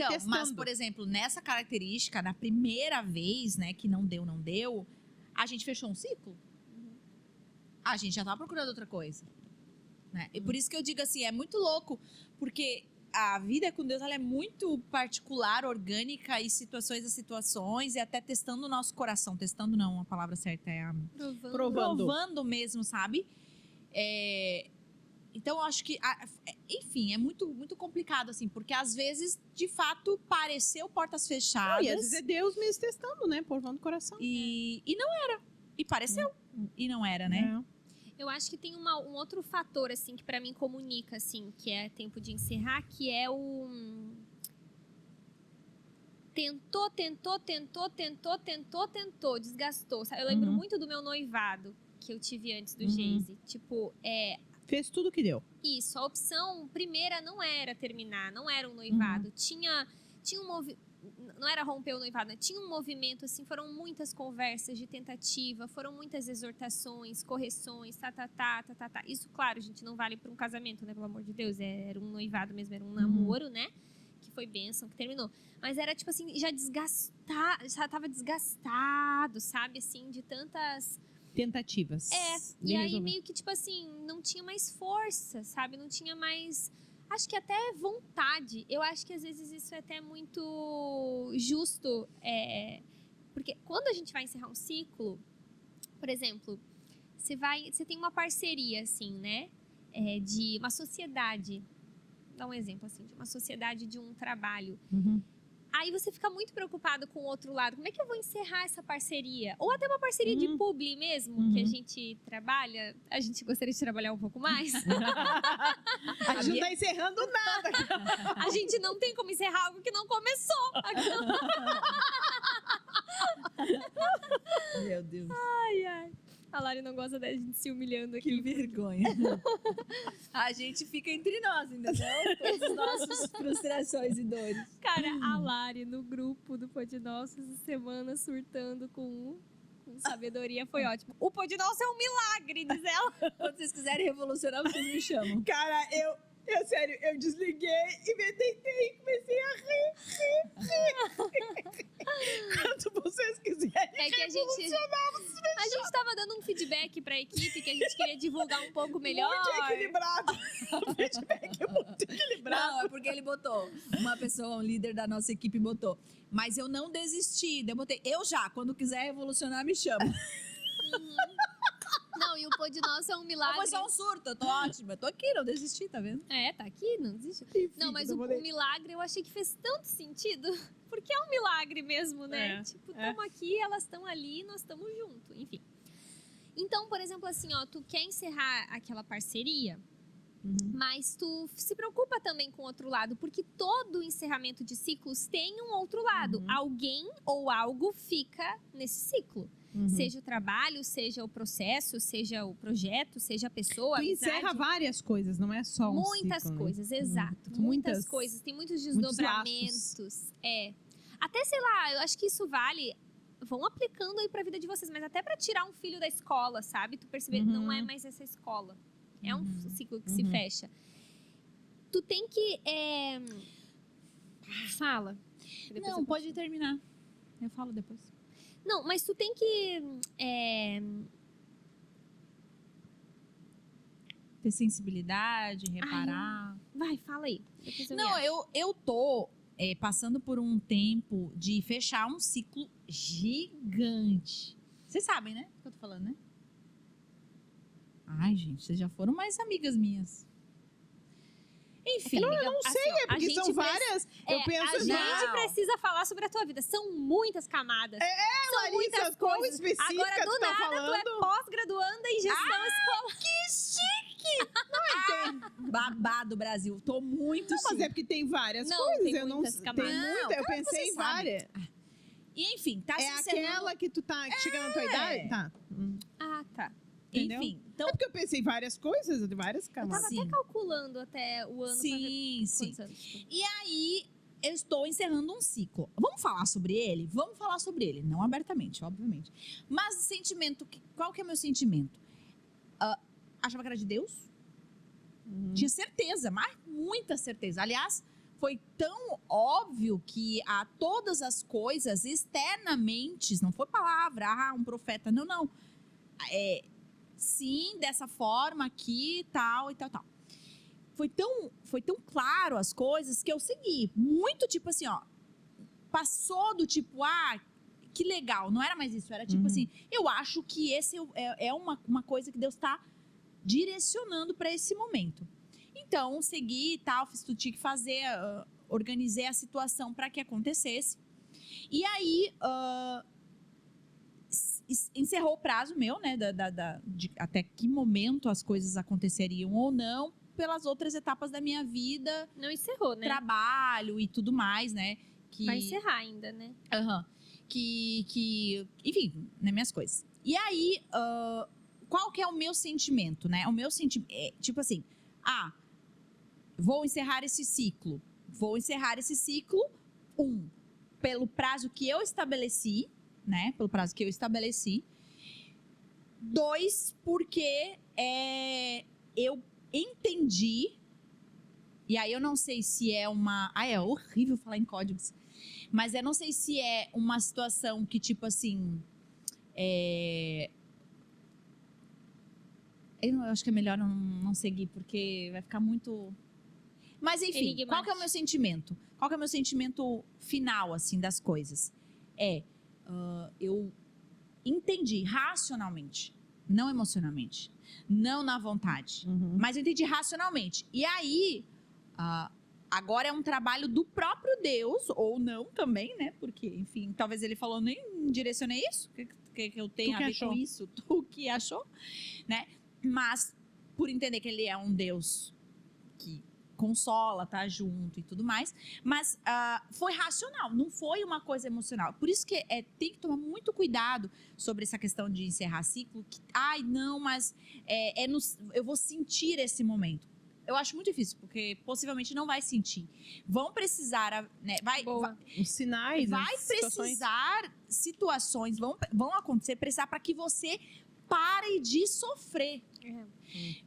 testando. Mas, por exemplo, nessa característica, na primeira vez, né, que não deu, a gente fechou um ciclo. A gente já tava procurando outra coisa. Né? E por isso que eu digo assim, é muito louco, porque a vida com Deus ela é muito particular, orgânica, e situações a situações, e até testando o nosso coração. Testando não, a palavra certa é a... Provando mesmo, sabe? Então, eu acho que, enfim, é muito, muito complicado, assim, porque às vezes, de fato, pareceu portas fechadas. E às vezes é Deus mesmo testando, né? Provando o coração. E não era. E pareceu. E não era, né? Eu acho que tem um outro fator, assim, que pra mim comunica, assim, que é tempo de encerrar, que é o... Tentou, desgastou. Sabe? Eu lembro muito do meu noivado, que eu tive antes do Geise. Tipo, fez tudo que deu. Isso, a opção primeira não era terminar, não era um noivado. Tinha um movimento... Não era romper o noivado, né? Tinha um movimento, assim, foram muitas conversas de tentativa, foram muitas exortações, correções, tá. Isso, claro, gente, não vale para um casamento, né? Pelo amor de Deus, era um noivado mesmo, era um namoro, né? Que foi bênção, que terminou. Mas era, tipo assim, já tava desgastado, sabe? Assim, de tantas... tentativas. E aí meio que, tipo assim, não tinha mais força, sabe? Não tinha mais... Acho que até vontade. Eu acho que às vezes isso é até muito justo. Porque quando a gente vai encerrar um ciclo, por exemplo, você tem uma parceria, assim, né? De uma sociedade. Dá um exemplo, assim, de uma sociedade de um trabalho. Aí você fica muito preocupado com o outro lado. Como é que eu vou encerrar essa parceria? Ou até uma parceria de publi mesmo, que a gente trabalha. A gente gostaria de trabalhar um pouco mais. A gente não tá encerrando nada. A gente não tem como encerrar algo que não começou. Meu Deus. Ai. A Lari não gosta da gente se humilhando aqui. Que vergonha. A gente fica entre nós, entendeu? Com as nossas frustrações e dores. Cara, a Lari no grupo do Pô de Nosso essa semana surtando com sabedoria foi ótimo. O Pô de Nosso é um milagre, diz ela. Quando vocês quiserem revolucionar, vocês me chamam. Cara, sério, eu desliguei e me deitei e comecei a rir. Quando vocês quiserem que a gente tava dando um feedback pra equipe que a gente queria divulgar um pouco melhor. Muito equilibrado. O feedback é muito equilibrado. Não, é porque ele botou. Uma pessoa, um líder da nossa equipe botou. Mas eu não desisti. Eu botei, quando quiser revolucionar, me chama. Não, e o Pô de Nosso é um milagre. Foi só um surto, eu tô ótima. Eu tô aqui, não desisti, tá vendo? Tá aqui, não desistiu. Enfim, não, mas o milagre eu achei que fez tanto sentido. Porque é um milagre mesmo, né? Tipo, estamos aqui, elas estão ali, nós estamos juntos. Enfim. Então, por exemplo, assim, tu quer encerrar aquela parceria, mas tu se preocupa também com o outro lado, porque todo encerramento de ciclos tem um outro lado. Alguém ou algo fica nesse ciclo. Seja o trabalho, seja o processo, seja o projeto, seja a pessoa. Tu encerra várias coisas, não é só um muitas ciclo, coisas, né? exato. Muitas coisas. Tem muitos desdobramentos. Até, sei lá, eu acho que isso vale. Vão aplicando aí pra vida de vocês, mas até pra tirar um filho da escola, sabe? Tu perceber que não é mais essa escola. É um ciclo que se fecha. Tu tem que. Fala. Não, pode terminar. Eu falo depois. Não, mas tu tem que ter sensibilidade, reparar. Vai, fala aí. Não, eu tô passando por um tempo de fechar um ciclo gigante. Vocês sabem, né? O que eu tô falando, né? Ai, gente, vocês já foram mais amigas minhas. Enfim, eu não sei, assim, porque são várias. Eu penso a gente precisa falar sobre a tua vida. São muitas camadas. São Larissa, muitas qual coisas. específica Agora, do tu tá nada, falando? tu é pós-graduanda em gestão escolar. Que chique! Babado, Brasil. Tô muito Mas é porque tem várias Não, coisas. tem Eu muitas não camadas. tem muita, eu Claro que pensei vocês em várias. E, enfim, tá se É encerrando... aquela que tu tá chegando na tua idade? Tá. Ah, tá. Entendeu? Enfim, então... É porque eu pensei em várias coisas, de várias Eu camadas. tava Sim. até calculando até o ano pra ver Sim, sim. quantos anos. E aí, eu estou encerrando um ciclo. Vamos falar sobre ele? Vamos falar sobre ele. Não abertamente, obviamente. Mas o sentimento... Qual que é o meu sentimento? Achava que era de Deus. Tinha certeza, mas muita certeza. Aliás, foi tão óbvio que a todas as coisas externamente, não foi palavra, um profeta, não. Sim, dessa forma aqui, tal e tal, tal. Foi tão claro as coisas que eu segui. Muito tipo assim, ó. Passou do tipo, que legal. Não era mais isso. Era tipo assim, eu acho que esse é uma coisa que Deus está direcionando para esse momento. Então, segui e tal, fiz tudo que tinha que fazer, organizei a situação para que acontecesse. E aí, encerrou o prazo meu, né, de até que momento as coisas aconteceriam ou não, pelas outras etapas da minha vida, Não encerrou, né? trabalho e tudo mais, né? Vai encerrar ainda, né? Enfim, né, minhas coisas. E aí, qual que é o meu sentimento, né? O meu sentimento é, tipo assim, vou encerrar esse ciclo. Vou encerrar esse ciclo, pelo prazo que eu estabeleci, né? Pelo prazo que eu estabeleci. 2, porque eu entendi, e aí eu não sei se é uma... é horrível falar em códigos. Mas eu não sei se é uma situação que, tipo assim... Eu acho que é melhor não seguir, porque vai ficar muito... Mas, enfim, qual que é o meu sentimento? Qual que é o meu sentimento final, assim, das coisas? Eu entendi racionalmente, não emocionalmente, não na vontade, mas eu entendi racionalmente. E aí, agora é um trabalho do próprio Deus, ou não também, né? Porque, enfim, talvez ele falou, nem direcionei isso, que eu tenho a ver com isso, tu que achou, né? Mas, por entender que ele é um Deus que consola, tá junto e tudo mais, mas foi racional, não foi uma coisa emocional. Por isso que tem que tomar muito cuidado sobre essa questão de encerrar ciclo. Mas eu vou sentir esse momento. Eu acho muito difícil, porque possivelmente não vai sentir. Vão precisar, né? Os sinais, vai precisar situações, vão acontecer, precisar para que você pare de sofrer.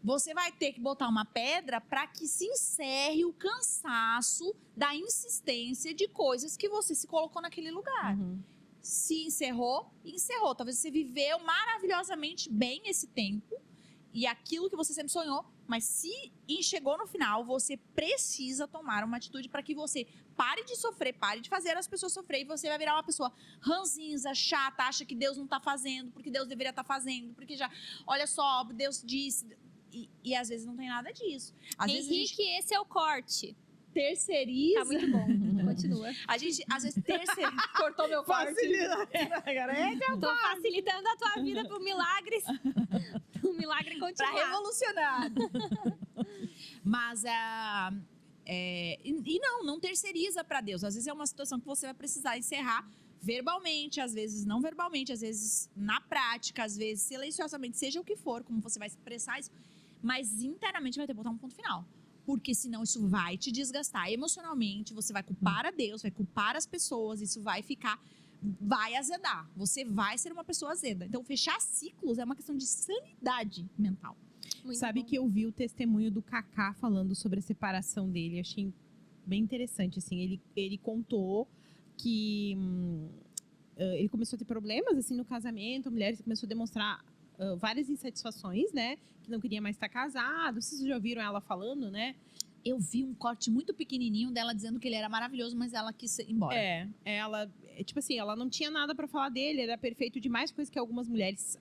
Você vai ter que botar uma pedra para que se encerre o cansaço da insistência de coisas que você se colocou naquele lugar. Se encerrou. Talvez você viveu maravilhosamente bem esse tempo e aquilo que você sempre sonhou, mas se chegou no final, você precisa tomar uma atitude para que você pare de sofrer, pare de fazer as pessoas sofrer, e você vai virar uma pessoa ranzinza, chata, acha que Deus não tá fazendo, porque Deus deveria estar fazendo, porque já, olha só, Deus disse, e às vezes não tem nada disso. Às vezes Henrique, esse é o corte. Terceiriza. Tá muito bom, continua. A gente, às vezes, cortou meu corte. Tô facilitando a tua vida pro milagre continuar. Pra revolucionar. Mas, não terceiriza pra Deus. Às vezes é uma situação que você vai precisar encerrar verbalmente, às vezes não verbalmente, às vezes na prática, às vezes silenciosamente, seja o que for, como você vai expressar isso, mas internamente vai ter que botar um ponto final. Porque senão isso vai te desgastar emocionalmente, você vai culpar a Deus, vai culpar as pessoas, isso vai azedar. Você vai ser uma pessoa azeda. Então, fechar ciclos é uma questão de sanidade mental. Muito Sabe bom. que eu vi o testemunho do Kaká falando sobre a separação dele. Achei bem interessante, assim. Ele contou que ele começou a ter problemas, assim, no casamento. A mulher começou a demonstrar várias insatisfações, né? Que não queria mais estar casado. Vocês já ouviram ela falando, né? Eu vi um corte muito pequenininho dela dizendo que ele era maravilhoso, mas ela quis ir embora. Ela, tipo assim, ela não tinha nada pra falar dele, era perfeito demais, coisa que algumas mulheres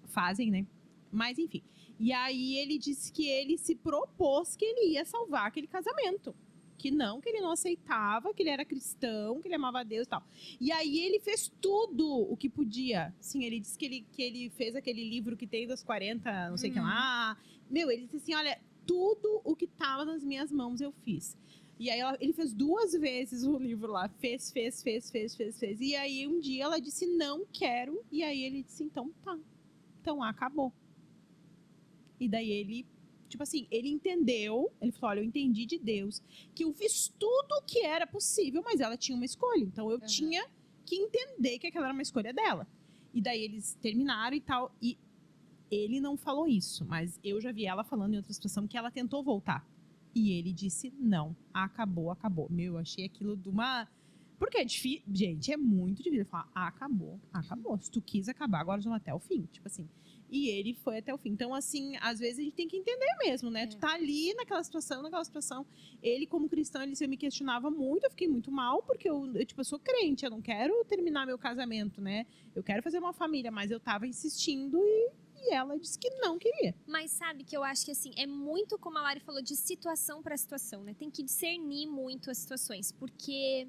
fazem, né? Mas, enfim. E aí ele disse que ele se propôs que ele ia salvar aquele casamento. Que ele não aceitava, que ele era cristão, que ele amava a Deus e tal. E aí ele fez tudo o que podia. Sim, ele disse que ele fez aquele livro que tem das 40, não sei o que lá. Ele disse assim, olha, tudo o que estava nas minhas mãos eu fiz. E aí ele fez 2 vezes o livro lá. Fez. E aí um dia ela disse, não quero. E aí ele disse, então tá. Então acabou. E daí ele, tipo assim, ele entendeu. Ele falou, olha, eu entendi de Deus que eu fiz tudo o que era possível, mas ela tinha uma escolha. Então eu tinha que entender que aquela era uma escolha dela. E daí eles terminaram e tal. E ele não falou isso, mas eu já vi ela falando em outra situação que ela tentou voltar. E ele disse, não, acabou. Meu, eu achei aquilo de uma... Porque é difícil, gente, é muito difícil falar, acabou. Se tu quis acabar, agora vamos até o fim, tipo assim. E ele foi até o fim. Então, assim, às vezes a gente tem que entender mesmo, né? Tu tá ali naquela situação. Ele, como cristão, ele me questionava muito, eu fiquei muito mal, porque eu sou crente, eu não quero terminar meu casamento, né? Eu quero fazer uma família, mas eu tava insistindo e ela disse que não queria. Mas sabe que eu acho que, assim, é muito como a Lari falou, de situação para situação, né? Tem que discernir muito as situações, porque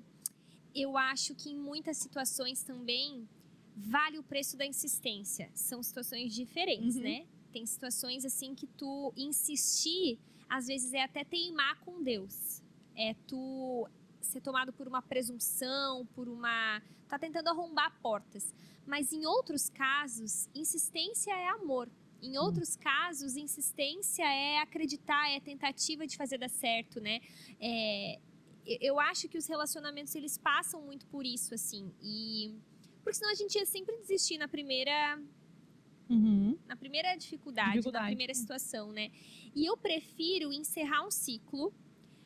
eu acho que em muitas situações também vale o preço da insistência. São situações diferentes, né? Tem situações, assim, que tu insistir, às vezes é até teimar com Deus. É tu ser tomado por uma presunção, tá tentando arrombar portas. Mas em outros casos, insistência é amor. Em outros casos, insistência é acreditar, é tentativa de fazer dar certo, né? Eu acho que os relacionamentos, eles passam muito por isso, assim. Porque senão a gente ia sempre desistir na primeira dificuldade, na primeira situação, né? E eu prefiro encerrar um ciclo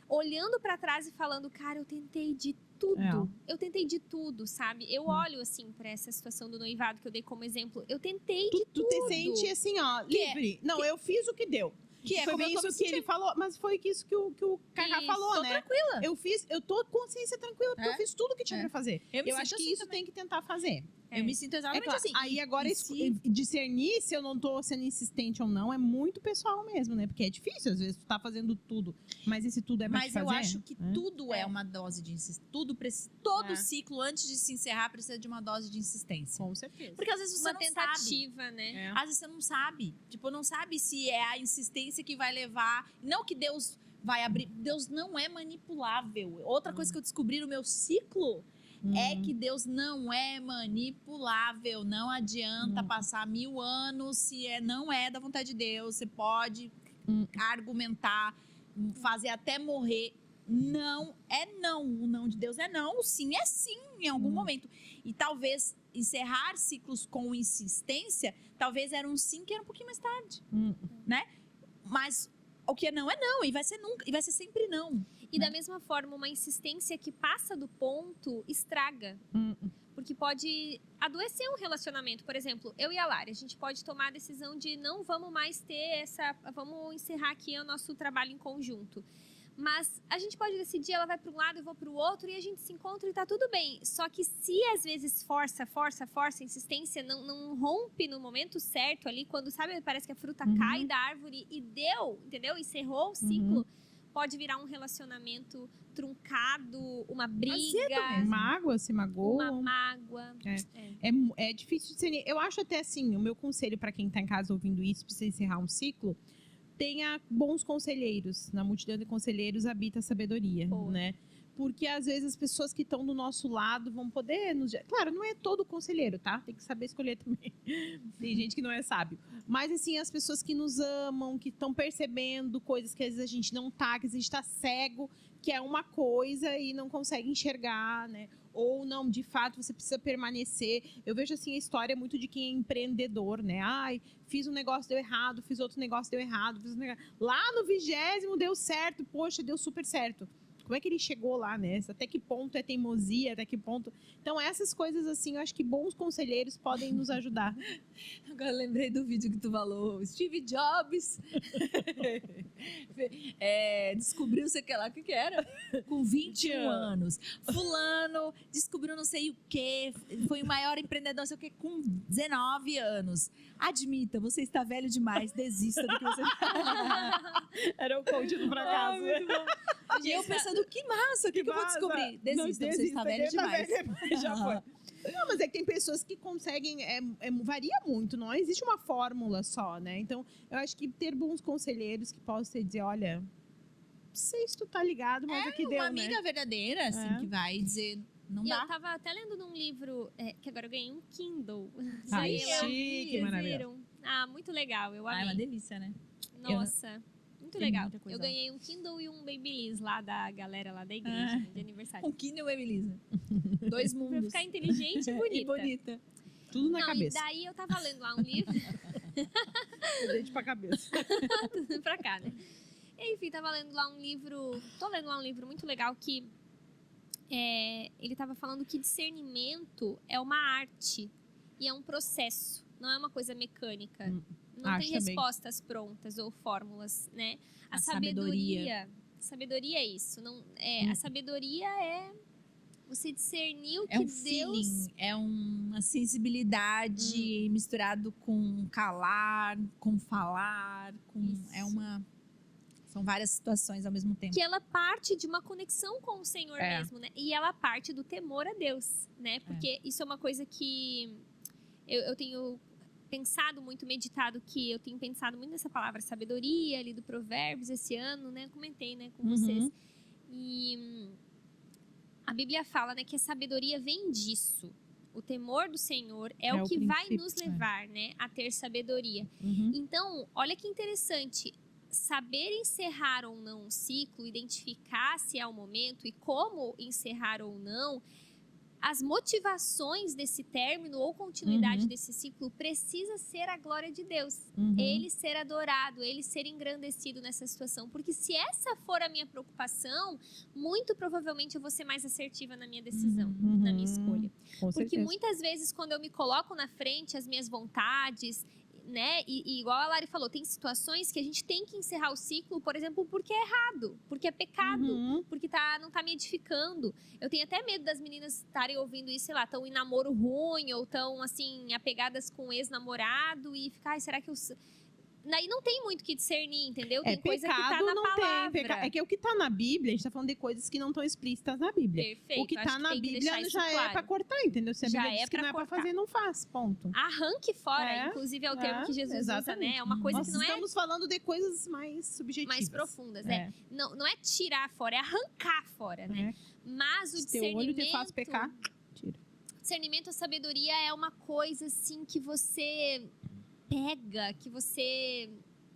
olhando pra trás e falando, cara, eu tentei de tudo. Eu tentei de tudo, sabe? Eu olho, assim, pra essa situação do noivado que eu dei como exemplo. Eu tentei de tudo. Tu te sente, assim, ó, livre. Eu fiz o que deu. Foi bem isso que ele falou, mas foi isso que o Cacá falou, né? Tranquila. Eu tô com consciência tranquila, porque eu fiz tudo o que tinha pra fazer. Eu acho que isso tem que tentar fazer. Eu me sinto exatamente assim. Aí agora, discernir se eu não tô sendo insistente ou não é muito pessoal mesmo, né? Porque é difícil, às vezes, tu tá fazendo tudo, mas esse tudo é pra te fazer. Mas eu acho que tudo é uma dose de insistência. Todo ciclo, antes de se encerrar, precisa de uma dose de insistência. Com certeza. Porque às vezes você uma não tentativa, sabe. né? Às vezes você não sabe. Tipo, não sabe se é a insistência que vai levar... Não que Deus vai abrir... Deus não é manipulável. Outra coisa que eu descobri no meu ciclo... É que Deus não é manipulável. Não adianta passar 1000 anos se não é da vontade de Deus. Você pode argumentar, fazer até morrer. Não é não. O não de Deus é não. O sim é sim em algum momento. E talvez encerrar ciclos com insistência, talvez era um sim que era um pouquinho mais tarde. Né? Mas o que é não, e vai ser nunca, e vai ser sempre não. E da mesma forma, uma insistência que passa do ponto estraga. Porque pode adoecer um relacionamento. Por exemplo, eu e a Lari, a gente pode tomar a decisão de não vamos mais ter vamos encerrar aqui o nosso trabalho em conjunto. Mas a gente pode decidir, ela vai para um lado, eu vou para o outro, e a gente se encontra e tá tudo bem. Só que se às vezes força, a insistência não rompe no momento certo ali, quando, sabe, parece que a fruta cai da árvore e deu, entendeu? Encerrou o ciclo, pode virar um relacionamento truncado, uma briga. Mágoa, se magoa. Uma mágoa. É difícil de ser. Eu acho até assim, o meu conselho para quem tá em casa ouvindo isso, precisa encerrar um ciclo, tenha bons conselheiros. Na multidão de conselheiros habita a sabedoria, né? Porque às vezes as pessoas que estão do nosso lado vão poder nos... Claro, não é todo conselheiro, tá? Tem que saber escolher também. Tem gente que não é sábio. Mas, assim, as pessoas que nos amam, que estão percebendo coisas que às vezes a gente não tá, que a gente tá cego, que é uma coisa e não consegue enxergar, né? Ou não, de fato, você precisa permanecer. Eu vejo, assim, a história muito de quem é empreendedor, né? Ai, fiz um negócio, deu errado, fiz outro negócio, deu errado. Lá no 20º deu certo, poxa, deu super certo. Como é que ele chegou lá, né? Até que ponto é teimosia, até que ponto... Então, essas coisas, assim, eu acho que bons conselheiros podem nos ajudar. Agora eu lembrei do vídeo que tu falou. Steve Jobs descobriu, sei lá, o que era? Com 21 anos. Fulano descobriu não sei o quê. Foi o maior empreendedor, não sei o quê, com 19 anos. Admita, você está velho demais. Desista do que você... Era o coach do fracasso. Muito bom. E eu pensando, que massa, o que eu vou descobrir? Desista, você está velho demais. Já foi. Não, mas é que tem pessoas que conseguem, varia muito, não existe uma fórmula só, né? Então, eu acho que ter bons conselheiros que possam dizer, olha, sei se tu tá ligado, mas aqui deu, Uma amiga né? verdadeira, assim, É. que vai dizer, não E dá. eu tava até lendo num livro, que agora eu ganhei um Kindle. Ai, Ganhei lá. chique, Vocês maravilhoso. viram? Ah, muito legal, eu Ah, é uma amei. delícia, né? Nossa, muito Tem legal. muita coisa Eu lá. ganhei um Kindle e um Babyliss lá da galera lá da igreja, Ah. né, de aniversário. Um Kindle e Elisa. Dois Pra mundos. ficar inteligente e bonita. E bonita. Tudo na Não, cabeça. e daí eu tava lendo lá um livro, Dente pra cabeça. tudo pra cá, né? Enfim, tava lendo lá um livro, tô lendo lá um livro muito legal que ele tava falando que discernimento é uma arte e é um processo, não é uma coisa mecânica. Não acho tem também. respostas prontas ou fórmulas, né? A A sabedoria. sabedoria é isso, não a sabedoria é você discernir o que É um Deus feeling, é uma sensibilidade misturado com calar, com falar, Isso. São várias situações ao mesmo tempo. que ela parte de uma conexão com o Senhor É. mesmo, né? E ela parte do temor a Deus, né? Porque isso é uma coisa que eu tenho pensado muito, meditado, que eu tenho pensado muito nessa palavra sabedoria ali do Provérbios esse ano, né? Comentei, né, com vocês. E a Bíblia fala, né, que a sabedoria vem disso. O temor do Senhor é o o que vai princípio, nos levar, né, a ter sabedoria. Uhum. Então, olha que interessante. Saber encerrar ou não um ciclo, identificar se é o momento e como encerrar ou não, as motivações desse término ou continuidade desse ciclo precisa ser a glória de Deus. Uhum. Ele ser adorado, ele ser engrandecido nessa situação. Porque se essa for a minha preocupação, muito provavelmente eu vou ser mais assertiva na minha decisão, na minha escolha. Com Porque certeza. muitas vezes, quando eu me coloco na frente, as minhas vontades, né? E igual a Lari falou, tem situações que a gente tem que encerrar o ciclo, por exemplo, porque é errado, porque é pecado, Uhum. porque não tá me edificando. Eu tenho até medo das meninas estarem ouvindo isso, sei lá, estão em namoro ruim, ou estão, assim, apegadas com o ex-namorado e ficar, ai, será que eu... Daí não tem muito o que discernir, entendeu? Tem coisa que tá pecado na não palavra. tem. É que o que tá na Bíblia, a gente tá falando de coisas que não estão explícitas na Bíblia. Perfeito. O que acho tá na tem que deixar Bíblia isso já é claro. pra cortar, entendeu? Se a Já Bíblia é diz que pra não é pra cortar. fazer, não faz. Ponto. Arranque fora, É, inclusive é o termo que Jesus exatamente. usa, né? É uma coisa Nós que não é estamos falando de coisas mais subjetivas. mais profundas, né? Não é tirar fora, é arrancar fora, né? Mas o Se teu olho te discernimento... faz pecar, tira. Discernimento, a sabedoria é uma coisa, assim, que você pega, que você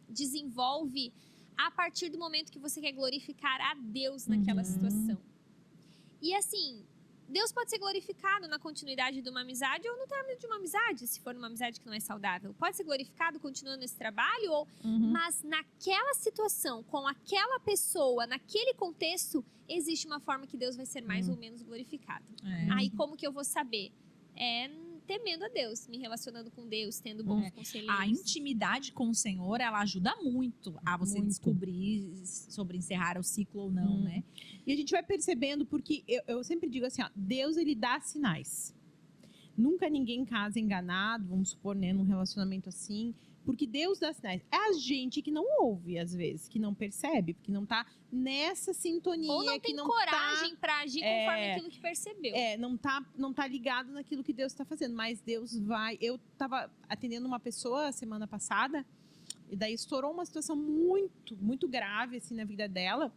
desenvolve a partir do momento que você quer glorificar a Deus naquela situação. E, assim, Deus pode ser glorificado na continuidade de uma amizade ou no término de uma amizade, se for uma amizade que não é saudável. Pode ser glorificado continuando esse trabalho, mas naquela situação, com aquela pessoa, naquele contexto, existe uma forma que Deus vai ser mais ou menos glorificado. Aí, como que eu vou saber? Temendo a Deus, me relacionando com Deus, tendo bons conselheiros. A intimidade com o Senhor, ela ajuda muito a você Muito. descobrir sobre encerrar o ciclo ou não, né? E a gente vai percebendo, porque eu sempre digo assim, ó, Deus, ele dá sinais. Nunca ninguém casa enganado, vamos supor, né, num relacionamento assim, porque Deus dá sinais. É a gente que não ouve, às vezes, que não percebe, porque não tá nessa sintonia. Ou não que tem não coragem pra agir conforme aquilo que percebeu. Não tá ligado naquilo que Deus tá fazendo, mas Deus vai... Eu tava atendendo uma pessoa semana passada, e daí estourou uma situação muito, muito grave, assim, na vida dela,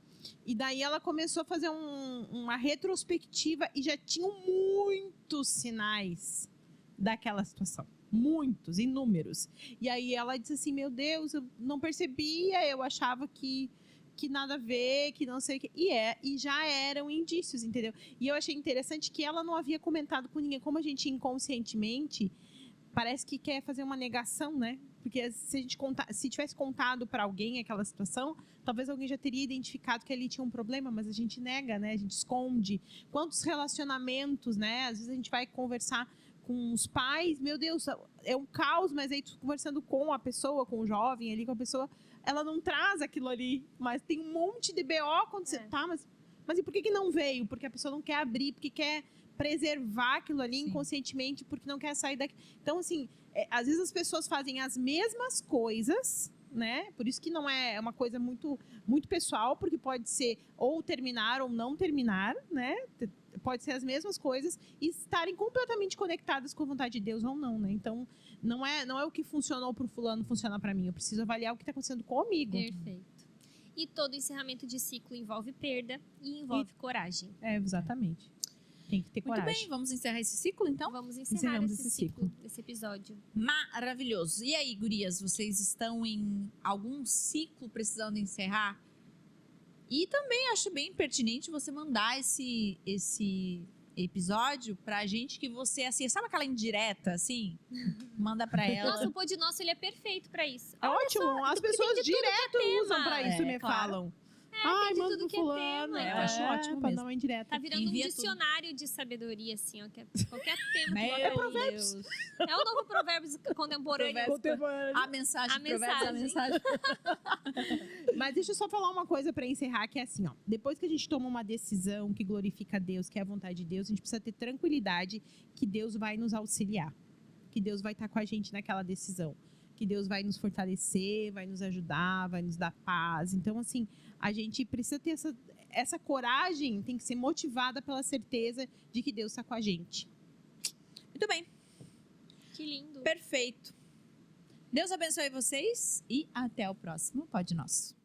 e daí ela começou a fazer uma retrospectiva e já tinham muitos sinais daquela situação. Muitos, inúmeros. E aí ela disse assim, meu Deus, eu não percebia, eu achava que nada a ver, que não sei o que. E já eram indícios, entendeu? E eu achei interessante que ela não havia comentado com ninguém. Como a gente inconscientemente parece que quer fazer uma negação, né? Porque se tivesse contado para alguém aquela situação, talvez alguém já teria identificado que ali tinha um problema, mas a gente nega, né? A gente esconde. Quantos relacionamentos, né? Às vezes a gente vai conversar com os pais, meu Deus, é um caos, mas aí tu conversando com a pessoa, com o jovem ali, com a pessoa, ela não traz aquilo ali, mas tem um monte de BO acontecendo. Tá, mas e por que não veio? Porque a pessoa não quer abrir, porque quer preservar aquilo ali inconscientemente, porque não quer sair daqui. Então, assim, às vezes as pessoas fazem as mesmas coisas, né? Por isso que não é uma coisa muito, muito pessoal, porque pode ser ou terminar ou não terminar, né? Pode ser as mesmas coisas e estarem completamente conectadas com a vontade de Deus ou não, né? Então, não é o que funcionou pro fulano funcionar para mim. Eu preciso avaliar o que tá acontecendo comigo. Perfeito. E todo encerramento de ciclo envolve perda e envolve coragem. Exatamente. Tem que ter Muito coragem. bem, vamos encerrar esse ciclo, então? Vamos encerrar Encerramos esse esse ciclo, ciclo. desse episódio. Maravilhoso. E aí, gurias, vocês estão em algum ciclo precisando encerrar? E também acho bem pertinente você mandar esse episódio pra gente que você, assim, sabe aquela indireta, assim? Manda pra ela. Nossa, o Pod Nosso, ele é perfeito pra isso. É ótimo. As pessoas de tudo que é direto usam tema. pra isso, me claro. falam. tem de manda tudo pro que é fulano. tema, eu acho ótimo pra mesmo. dar uma indireta. Tá virando Envia um tudo. dicionário de sabedoria, assim, ó. Que é qualquer tema que Meu bota aí. Deus. É o novo Provérbios contemporâneo. Contemporâneo. A mensagem, A provérbios, a mensagem. Mas deixa eu só falar uma coisa pra encerrar, que é assim, ó. Depois que a gente toma uma decisão que glorifica a Deus, que é a vontade de Deus, a gente precisa ter tranquilidade que Deus vai nos auxiliar. Que Deus vai estar com a gente naquela decisão. Que Deus vai nos fortalecer, vai nos ajudar, vai nos dar paz. Então, assim, a gente precisa ter essa coragem, tem que ser motivada pela certeza de que Deus está com a gente. Muito bem, Que lindo. perfeito. Deus abençoe vocês e até o próximo Pod Nosso.